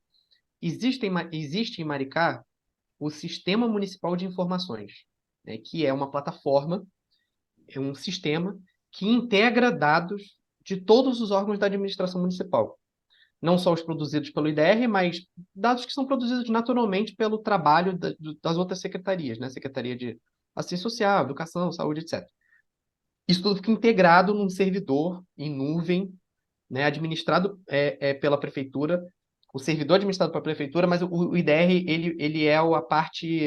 existe em Maricá o Sistema Municipal de Informações, né, que é uma plataforma, é um sistema que integra dados de todos os órgãos da administração municipal. Não só os produzidos pelo IDR, mas dados que são produzidos naturalmente pelo trabalho das outras secretarias, né? Secretaria de Assistência Social, Educação, Saúde, etc. Isso tudo fica integrado num servidor em nuvem, né? Administrado pela prefeitura, o servidor administrado pela prefeitura, mas o IDR ele é a parte.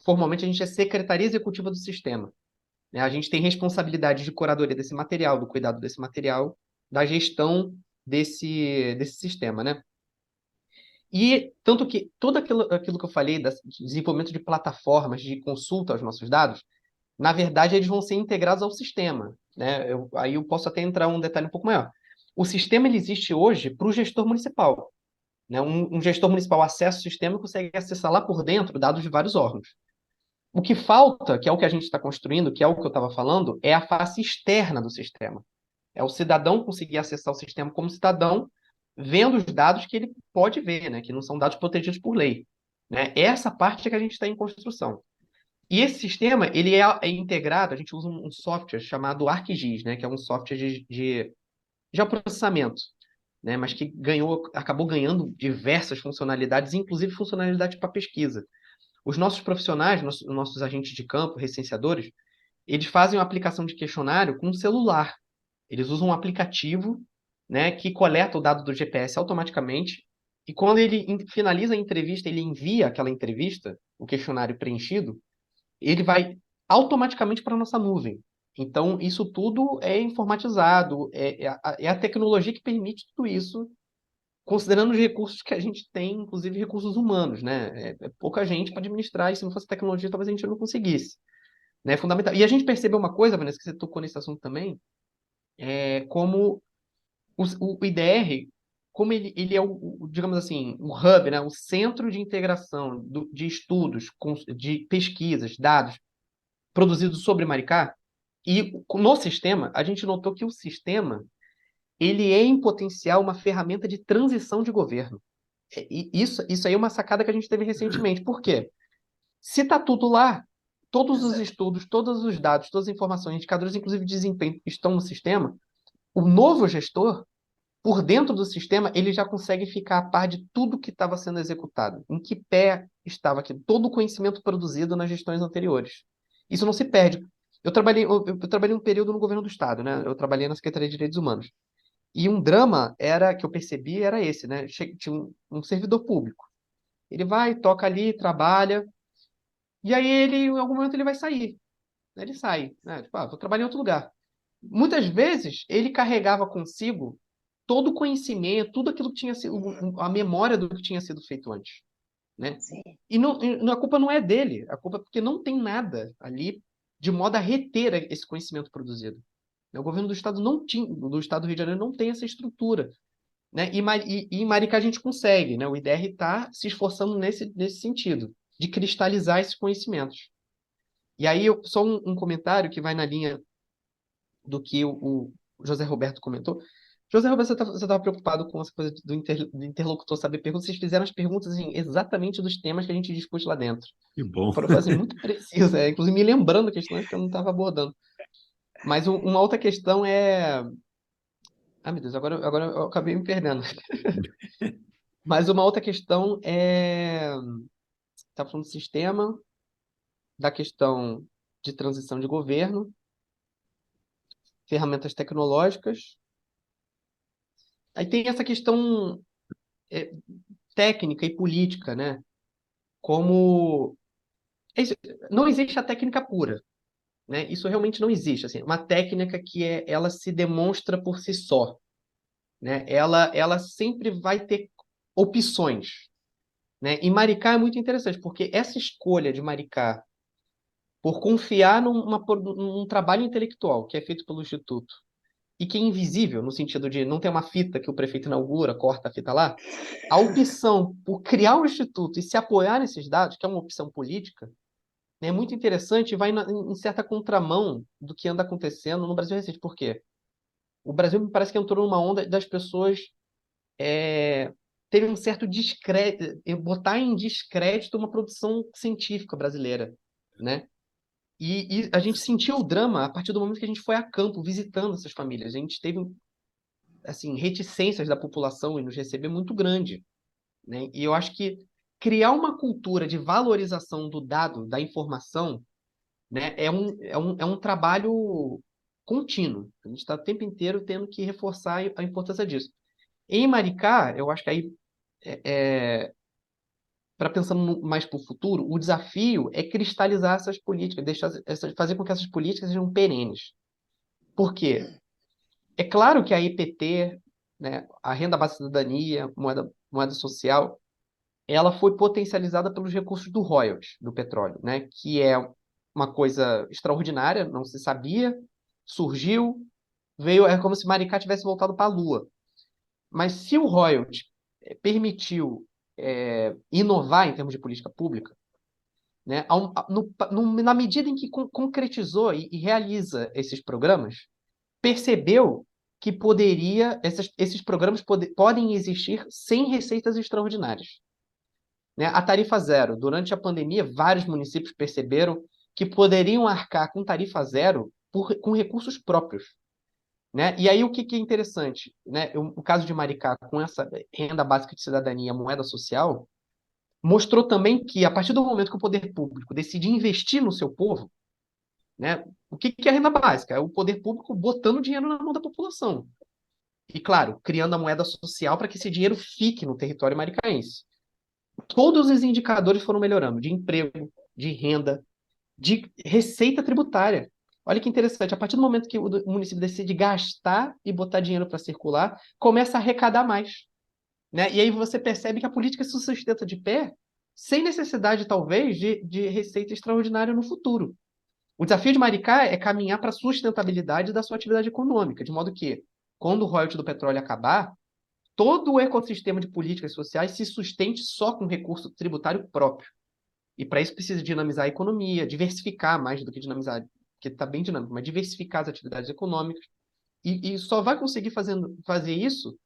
Formalmente a gente é Secretaria Executiva do Sistema, né? A gente tem responsabilidade de curadoria desse material, do cuidado desse material, da gestão desse sistema, né? E tanto que tudo aquilo que eu falei, do desenvolvimento de plataformas de consulta aos nossos dados, na verdade, eles vão ser integrados ao sistema. né? Aí eu posso até entrar um detalhe um pouco maior. O sistema ele existe hoje para o gestor municipal, né? Um gestor municipal acessa o sistema e consegue acessar lá por dentro dados de vários órgãos. O que falta, que é o que a gente está construindo, que é o que eu estava falando, é a face externa do sistema. É o cidadão conseguir acessar o sistema como cidadão, vendo os dados que ele pode ver, né? Que não são dados protegidos por lei. Né? Essa parte é que a gente está em construção. E esse sistema, ele é integrado, a gente usa um software chamado ArcGIS, né? Que é um software de geoprocessamento, né? Mas que acabou ganhando diversas funcionalidades, inclusive funcionalidades para pesquisa. Os nossos profissionais, nossos agentes de campo, recenseadores, eles fazem uma aplicação de questionário com um celular. Eles usam um aplicativo, né, que coleta o dado do GPS automaticamente, e quando ele finaliza a entrevista, ele envia aquela entrevista, o questionário preenchido, ele vai automaticamente para a nossa nuvem. Então, isso tudo é informatizado, é a tecnologia que permite tudo isso, considerando os recursos que a gente tem, inclusive recursos humanos, né? É pouca gente para administrar, e se não fosse tecnologia, talvez a gente não conseguisse. Né? É fundamental. E a gente percebeu uma coisa, Vanessa, que você tocou nesse assunto também, como o IDR, como ele é digamos assim, o hub, né? O centro de integração de estudos, de pesquisas, dados produzidos sobre Maricá, e no sistema, a gente notou que o sistema ele é, em potencial, uma ferramenta de transição de governo. E isso aí é uma sacada que a gente teve recentemente. Por quê? Se está tudo lá, todos os estudos, todos os dados, todas as informações, indicadores, inclusive de desempenho, estão no sistema, o novo gestor, por dentro do sistema, ele já consegue ficar a par de tudo que estava sendo executado, em que pé estava aqui, todo o conhecimento produzido nas gestões anteriores. Isso não se perde. Eu trabalhei um período no governo do Estado, né? Eu trabalhei na Secretaria de Direitos Humanos. E um drama que eu percebi era esse, né? Tinha um servidor público. Ele vai, toca ali, trabalha, e aí em algum momento, ele vai sair. Né? Ele sai, né? Tipo, vou trabalhar em outro lugar. Muitas vezes, ele carregava consigo todo o conhecimento, tudo aquilo que tinha sido, a memória do que tinha sido feito antes, né? Sim. A culpa não é dele, a culpa é porque não tem nada ali de modo a reter esse conhecimento produzido. O governo do estado não tinha, do estado do Rio de Janeiro não tem essa estrutura, né? E em Maricá a gente consegue, né? O IDR está se esforçando nesse sentido, de cristalizar esses conhecimentos. E aí, só um comentário que vai na linha do que o José Roberto comentou. José Roberto, você estava preocupado com essa coisa do interlocutor saber perguntas. Vocês fizeram as perguntas assim, exatamente dos temas que a gente discute lá dentro. Que bom. Foram assim, muito precisas, inclusive me lembrando questões que eu não estava abordando. Mas uma outra questão é. Ah, meu Deus, agora eu acabei me perdendo. Mas uma outra questão é. Está falando do sistema, da questão de transição de governo, ferramentas tecnológicas. Aí tem essa questão é, técnica e política, né? Como não existe a técnica pura, né? Isso realmente não existe, assim, uma técnica que ela se demonstra por si só, né? Ela sempre vai ter opções, né? E Maricá é muito interessante porque essa escolha de Maricá por confiar num trabalho intelectual que é feito pelo Instituto e que é invisível, no sentido de não ter uma fita que o prefeito inaugura, corta a fita lá, a opção por criar um instituto e se apoiar nesses dados, que é uma opção política, né, é muito interessante e vai em certa contramão do que anda acontecendo no Brasil recente. Por quê? O Brasil me parece que entrou numa onda das pessoas terem um certo descrédito, botar em descrédito uma produção científica brasileira, né? E a gente sentiu o drama a partir do momento que a gente foi a campo visitando essas famílias. A gente teve assim reticências da população em nos receber muito grande, né? E eu acho que criar uma cultura de valorização do dado, da informação, né, é um trabalho contínuo. A gente está o tempo inteiro tendo que reforçar a importância disso. Em Maricá, eu acho que aí, para pensando mais para o futuro, o desafio é cristalizar essas políticas, fazer com que essas políticas sejam perenes. Por quê? É claro que a EPT, né, a renda básica de cidadania, moeda social, ela foi potencializada pelos recursos do royalties do petróleo, né, que é uma coisa extraordinária, não se sabia, surgiu, veio, é como se Maricá tivesse voltado para a Lua. Mas se o royalty permitiu inovar em termos de política pública, né, na medida em que concretizou e realiza esses programas, percebeu que esses programas podem existir sem receitas extraordinárias. Né? A tarifa zero, durante a pandemia, vários municípios perceberam que poderiam arcar com tarifa zero com recursos próprios. Né? E aí o que é interessante? Né? O caso de Maricá, com essa renda básica de cidadania, moeda social, mostrou também que, a partir do momento que o poder público decide investir no seu povo, né, o que é a renda básica? É o poder público botando dinheiro na mão da população. E, claro, criando a moeda social para que esse dinheiro fique no território maricaense. Todos os indicadores foram melhorando, de emprego, de renda, de receita tributária. Olha que interessante, a partir do momento que o município decide gastar e botar dinheiro para circular, começa a arrecadar mais. Né? E aí você percebe que a política se sustenta de pé, sem necessidade, talvez, de receita extraordinária no futuro. O desafio de Maricá é caminhar para a sustentabilidade da sua atividade econômica, de modo que, quando o royalty do petróleo acabar, todo o ecossistema de políticas sociais se sustente só com recurso tributário próprio. E para isso precisa dinamizar a economia, diversificar mais do que dinamizar, porque está bem dinâmico, mas diversificar as atividades econômicas. E só vai conseguir fazer isso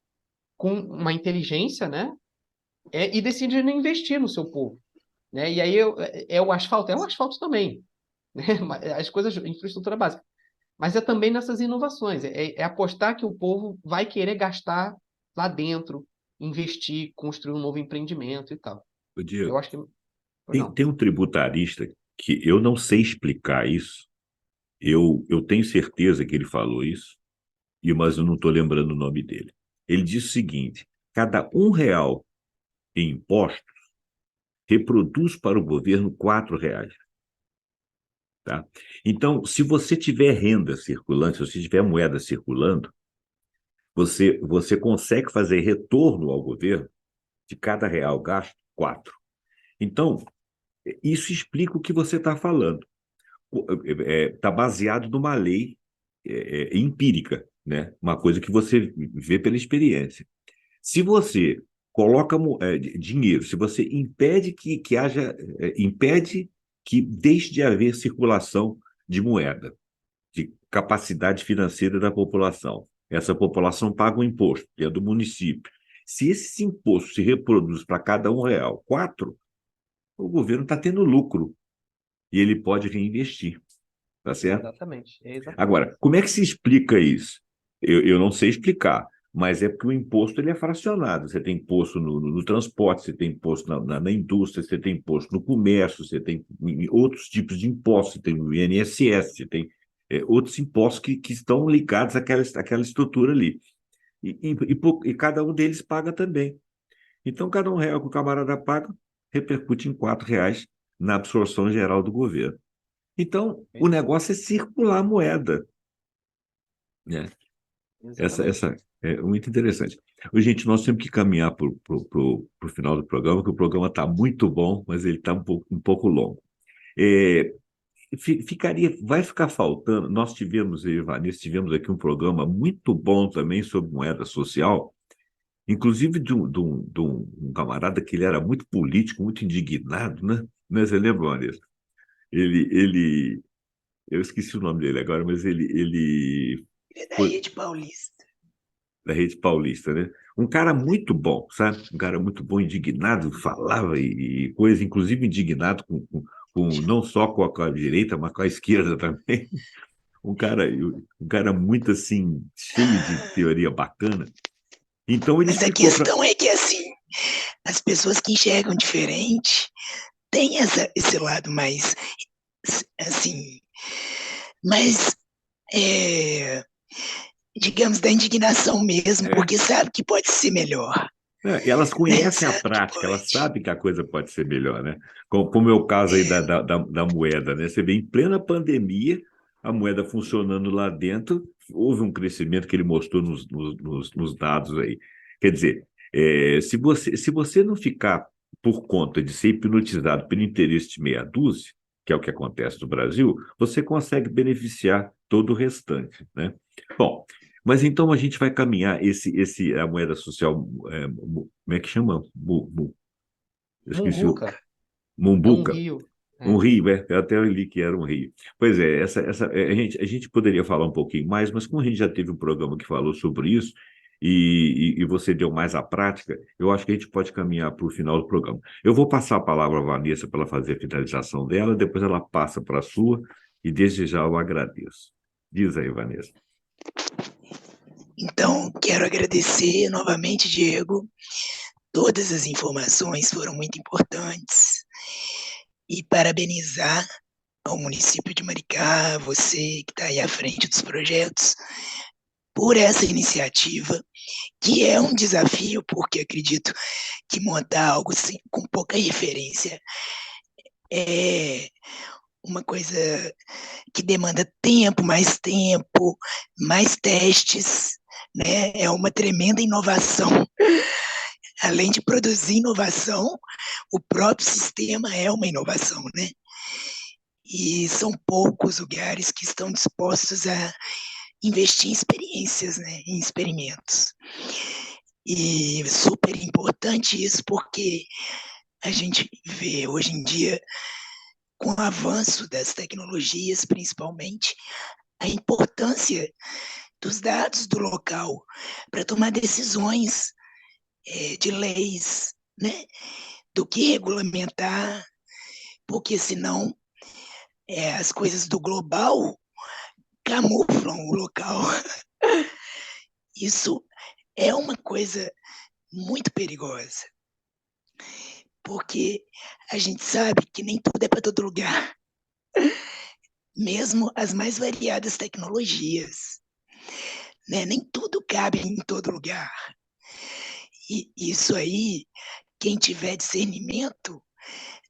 com uma inteligência, né? E decidindo investir no seu povo. Né? E aí o asfalto? É o asfalto também. Né? As coisas, infraestrutura básica. Mas é também nessas inovações. É apostar que o povo vai querer gastar lá dentro, investir, construir um novo empreendimento e tal. Eu Diego, acho que. Não. tem um tributarista que eu não sei explicar isso. Eu tenho certeza que ele falou isso, mas eu não estou lembrando o nome dele. Ele disse o seguinte: cada R$ 1 em impostos reproduz para o governo R$ 4. Tá? Então, se você tiver renda circulante, se você tiver moeda circulando, você consegue fazer retorno ao governo de cada real gasto, 4. Então, isso explica o que você está falando. Está baseado numa lei empírica, né? Uma coisa que você vê pela experiência. Se você coloca dinheiro, se você impede que haja, impede que deixe de haver circulação de moeda, de capacidade financeira da população, essa população paga um imposto, que é do município. Se esse imposto se reproduz para cada R$ 1, 4, o governo está tendo lucro e ele pode reinvestir, tá certo? Exatamente. Agora, como é que se explica isso? Eu não sei explicar, mas é porque o imposto ele é fracionado. Você tem imposto no transporte, você tem imposto na indústria, você tem imposto no comércio, você tem outros tipos de impostos, você tem o INSS, você tem outros impostos que estão ligados àquela estrutura ali. E cada um deles paga também. Então, cada R$ 1 que o camarada paga repercute em R$ 4 na absorção geral do governo. Então, o negócio é circular a moeda. Né? Essa é muito interessante. Gente, nós temos que caminhar para o final do programa, que o programa está muito bom, mas ele está um pouco longo. Vai ficar faltando. Nós tivemos, eu e Vanessa, tivemos aqui um programa muito bom também sobre moeda social, inclusive de um camarada que ele era muito político, muito indignado, né? Você lembra, Vanessa? Eu esqueci o nome dele agora, mas ele É da Rede Paulista. Da Rede Paulista, né? Um cara muito bom, sabe? Um cara muito bom, indignado, falava e coisa, inclusive indignado não só com a direita, mas com a esquerda também. Um cara muito assim, cheio de teoria bacana. Então ele Mas a explicou questão é que, assim, as pessoas que enxergam diferente têm esse lado mais, assim, mais, digamos, da indignação mesmo, porque sabe que pode ser melhor. Elas Né? conhecem a Sabe que prática, elas pode. sabem que a coisa pode ser melhor, né? Como é o caso aí da moeda, né? Você vê, em plena pandemia, a moeda funcionando lá dentro, houve um crescimento que ele mostrou nos dados aí. Quer dizer, se você não ficar por conta de ser hipnotizado pelo interesse de meia dúzia, que é o que acontece no Brasil, você consegue beneficiar todo o restante, né? Bom, mas então a gente vai caminhar a moeda social, como é que chama? Eu esqueci o Mumbuca é um Mumbuca. rio. Um É. rio, eu até li que era um rio. Pois é, a gente poderia falar um pouquinho mais, mas como a gente já teve um programa que falou sobre isso, e você deu mais a prática, eu acho que a gente pode caminhar para o final do programa. Eu vou passar a palavra à Vanessa para ela fazer a finalização dela, depois ela passa para a sua, e desde já eu agradeço. Diz aí, Vanessa. Então, quero agradecer novamente, Diego. Todas as informações foram muito importantes. E parabenizar ao município de Maricá, você que está aí à frente dos projetos, por essa iniciativa, que é um desafio, porque acredito que montar algo assim, com pouca referência é uma coisa que demanda tempo, mais testes, né? É uma tremenda inovação. Além de produzir inovação, o próprio sistema é uma inovação, né? E são poucos lugares que estão dispostos a investir em experiências, né? Em experimentos. E super importante isso, porque a gente vê hoje em dia, com o avanço das tecnologias, principalmente, a importância dos dados do local para tomar decisões de leis, né? Do que regulamentar, porque senão as coisas do global camuflam o local. Isso é uma coisa muito perigosa, porque a gente sabe que nem tudo é para todo lugar, mesmo as mais variadas tecnologias, né? Nem tudo cabe em todo lugar. E isso aí, quem tiver discernimento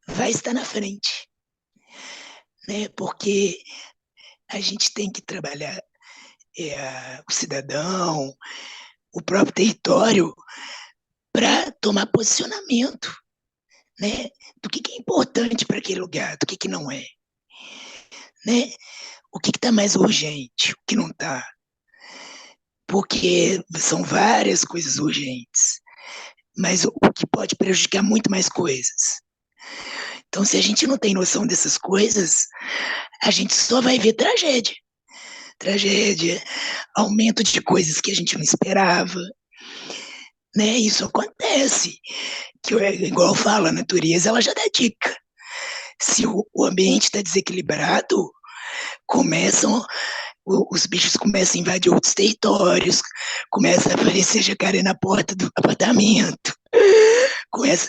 vai estar na frente, né? Porque a gente tem que trabalhar o cidadão, o próprio território, para tomar posicionamento, né? Do que é importante para aquele lugar, do que não é, né? O que está mais urgente, o que não está, porque são várias coisas urgentes, mas o que pode prejudicar muito mais coisas. Então, se a gente não tem noção dessas coisas, a gente só vai ver tragédia, aumento de coisas que a gente não esperava, né? Isso acontece, que igual fala, a natureza ela já dá dica. Se o ambiente está desequilibrado, começam os bichos começam a invadir outros territórios, começa a aparecer jacaré na porta do apartamento, começa,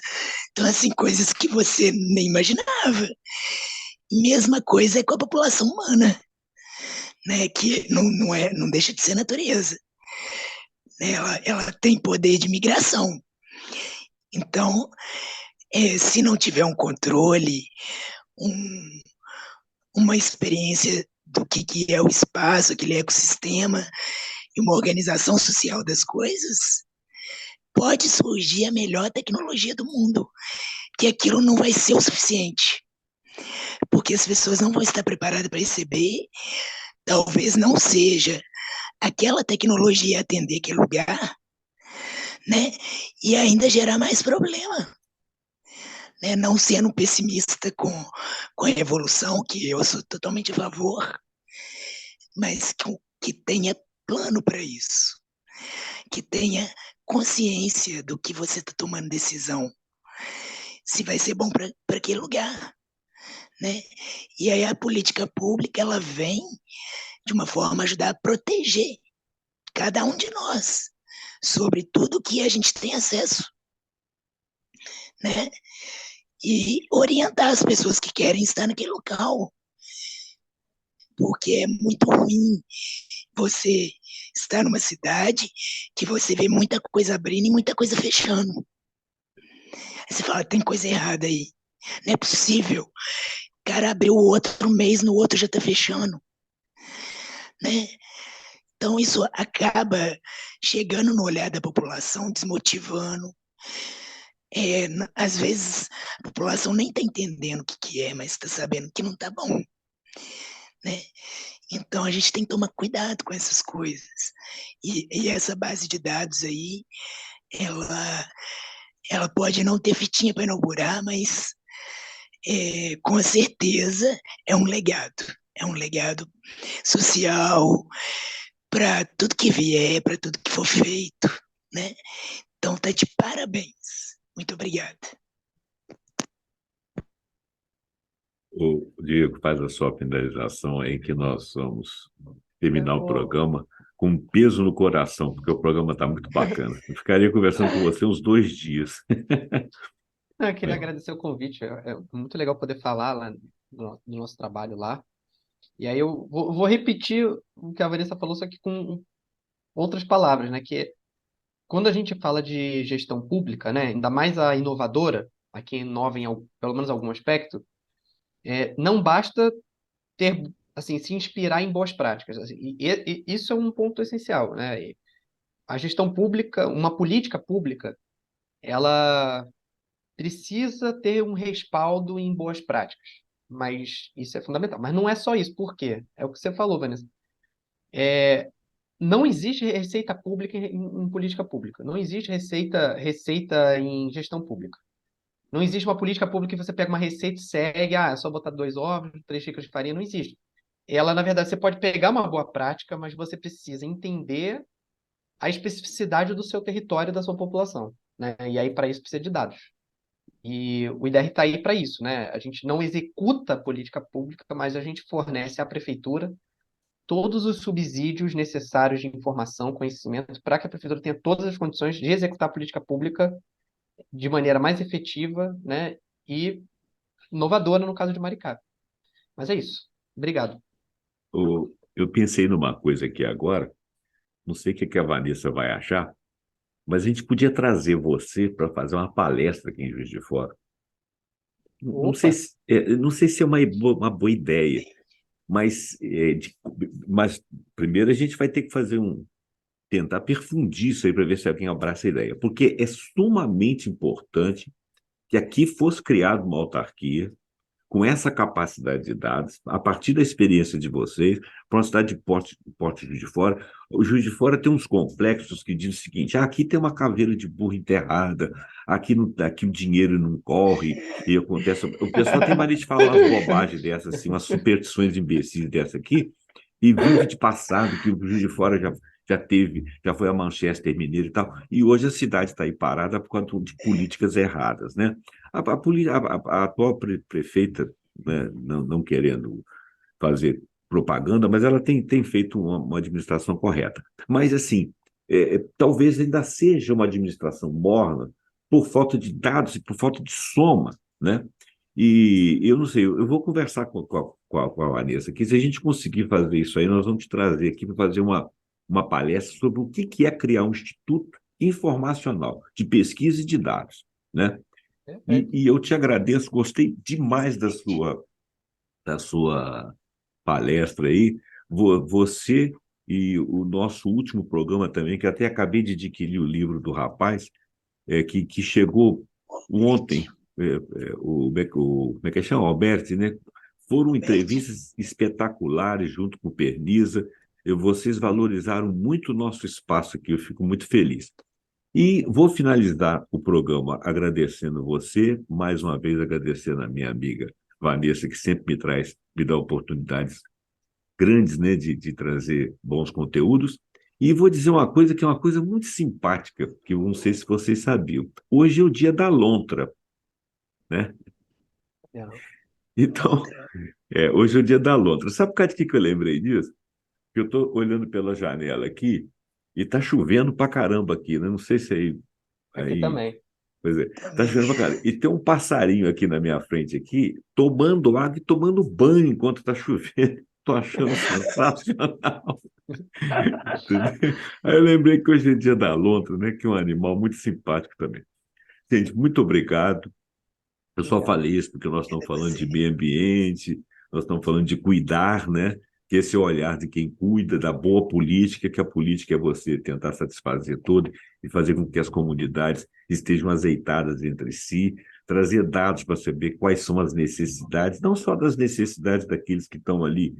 então assim, coisas que você nem imaginava. Mesma coisa é com a população humana, né, que não deixa de ser natureza, né, ela tem poder de migração. Então, se não tiver um controle, um, uma experiência do que é o espaço, aquele ecossistema, e uma organização social das coisas, pode surgir a melhor tecnologia do mundo, que aquilo não vai ser o suficiente, porque as pessoas não vão estar preparadas para receber, talvez não seja aquela tecnologia atender aquele lugar, né? E ainda gerar mais problema, né? Não sendo pessimista com a evolução, que eu sou totalmente a favor, mas que tenha plano para isso, que tenha consciência do que você está tomando decisão, se vai ser bom para aquele lugar, né? E aí a política pública ela vem de uma forma a ajudar a proteger cada um de nós sobre tudo que a gente tem acesso, né? E orientar as pessoas que querem estar naquele local, porque é muito ruim você estar numa cidade que você vê muita coisa abrindo e muita coisa fechando. Aí você fala, tem coisa errada aí. Não é possível. O cara abriu o outro mês, no outro já está fechando, né? Então isso acaba chegando no olhar da população, desmotivando, Às vezes a população nem está entendendo o que, que é, mas está sabendo que não está bom, né? Então a gente tem que tomar cuidado com essas coisas. E essa base de dados aí, ela, ela pode não ter fitinha para inaugurar, mas com certeza é um legado social para tudo que vier, para tudo que for feito, né? Então tá de parabéns. Muito obrigado. O Diego faz a sua finalização aí, que nós vamos terminar o Ô, programa com um peso no coração, porque o programa está muito bacana. Eu ficaria conversando com você uns 2 dias. eu queria agradecer o convite. É muito legal poder falar lá do nosso trabalho lá. E aí eu vou repetir o que a Vanessa falou, só que com outras palavras, né? Que quando a gente fala de gestão pública, né? Ainda mais a inovadora, a que inova em pelo menos algum aspecto, não basta ter, assim, se inspirar em boas práticas. Assim, e isso é um ponto essencial, né? E a gestão pública, uma política pública, ela precisa ter um respaldo em boas práticas. Mas isso é fundamental. Mas não é só isso. Por quê? É o que você falou, Vanessa. Não existe receita pública em política pública. Não existe receita em gestão pública. Não existe uma política pública que você pega uma receita e segue, é só botar 2 ovos, 3 xícaras de farinha. Não existe. Ela, na verdade, você pode pegar uma boa prática, mas você precisa entender a especificidade do seu território e da sua população, né? E aí, para isso, precisa de dados. E o IDR está aí para isso, né? A gente não executa a política pública, mas a gente fornece à prefeitura todos os subsídios necessários de informação, conhecimento, para que a prefeitura tenha todas as condições de executar a política pública de maneira mais efetiva, né? E inovadora no caso de Maricá. Mas é isso. Obrigado. Eu pensei numa coisa aqui agora, não sei o que a Vanessa vai achar, mas a gente podia trazer você para fazer uma palestra aqui em Juiz de Fora. Opa, Não sei se é uma boa ideia, mas, mas primeiro a gente vai ter que tentar perfundir isso aí para ver se alguém abraça a ideia, porque é sumamente importante que aqui fosse criada uma autarquia com essa capacidade de dados, a partir da experiência de vocês, para uma cidade de porte Juiz de Fora. O Juiz de Fora tem uns complexos que dizem o seguinte: aqui tem uma caveira de burro enterrada, aqui o dinheiro não corre, e acontece. O pessoal tem mania de falar umas bobagens dessas, assim, umas superstições imbecis dessa aqui, e vive de passado, que o Juiz de Fora já foi a Manchester Mineiro e tal, e hoje a cidade está aí parada por conta de políticas erradas, né? A atual prefeita, né, não querendo fazer propaganda, mas ela tem feito uma administração correta. Mas, assim, talvez ainda seja uma administração morna por falta de dados e por falta de soma, né? E eu não sei, eu vou conversar com a Vanessa aqui. Se a gente conseguir fazer isso aí, nós vamos te trazer aqui para fazer uma palestra sobre o que é criar um instituto informacional de pesquisa e de dados, né? perfeito. E eu te agradeço, gostei demais da sua palestra aí. Você e o nosso último programa também, que até acabei de adquirir o livro do rapaz, que chegou ontem, como é que chama? Alberti, né? Foram Beth, entrevistas espetaculares junto com o Perniza. Vocês valorizaram muito o nosso espaço aqui, eu fico muito feliz. E vou finalizar o programa agradecendo você, mais uma vez agradecendo a minha amiga Vanessa, que sempre me dá oportunidades grandes, né, de trazer bons conteúdos. E vou dizer uma coisa que é uma coisa muito simpática, que eu não sei se vocês sabiam. Hoje é o dia da lontra, né? Então, lontra. hoje é o dia da lontra. Sabe por causa de que eu lembrei disso? Que eu estou olhando pela janela aqui e está chovendo pra caramba aqui, né? Não sei se Aqui aí também. pois é, tá Também. chovendo pra caramba. E tem um passarinho aqui na minha frente aqui, tomando água e tomando banho enquanto tá chovendo. Tô achando sensacional. Entendeu? Aí eu lembrei que hoje é dia da lontra, né? Que é um animal muito simpático também. Gente, muito obrigado. Eu só Obrigado. falei isso porque nós estamos Obrigado a falando de você. meio ambiente, nós estamos falando de cuidar, né? Que esse é o olhar de quem cuida da boa política, que a política é você tentar satisfazer todo e fazer com que as comunidades estejam azeitadas entre si, trazer dados para saber quais são as necessidades, não só das necessidades daqueles que estão ali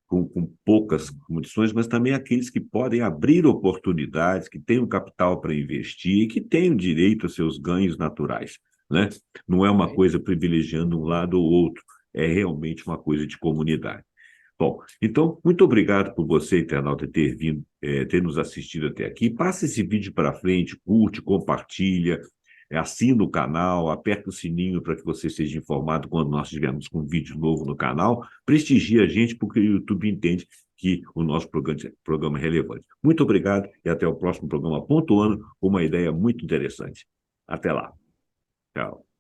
com poucas condições, mas também aqueles que podem abrir oportunidades, que têm o capital para investir e que têm o direito aos seus ganhos naturais, né? Não é uma coisa privilegiando um lado ou outro, é realmente uma coisa de comunidade. Bom, então, muito obrigado por você, internauta, ter vindo, ter nos assistido até aqui. Passa esse vídeo para frente, curte, compartilha, assina o canal, aperta o sininho para que você seja informado quando nós estivermos com um vídeo novo no canal. Prestigie a gente, porque o YouTube entende que o nosso programa é relevante. Muito obrigado e até o próximo programa Pontuando, com uma ideia muito interessante. Até lá. Tchau.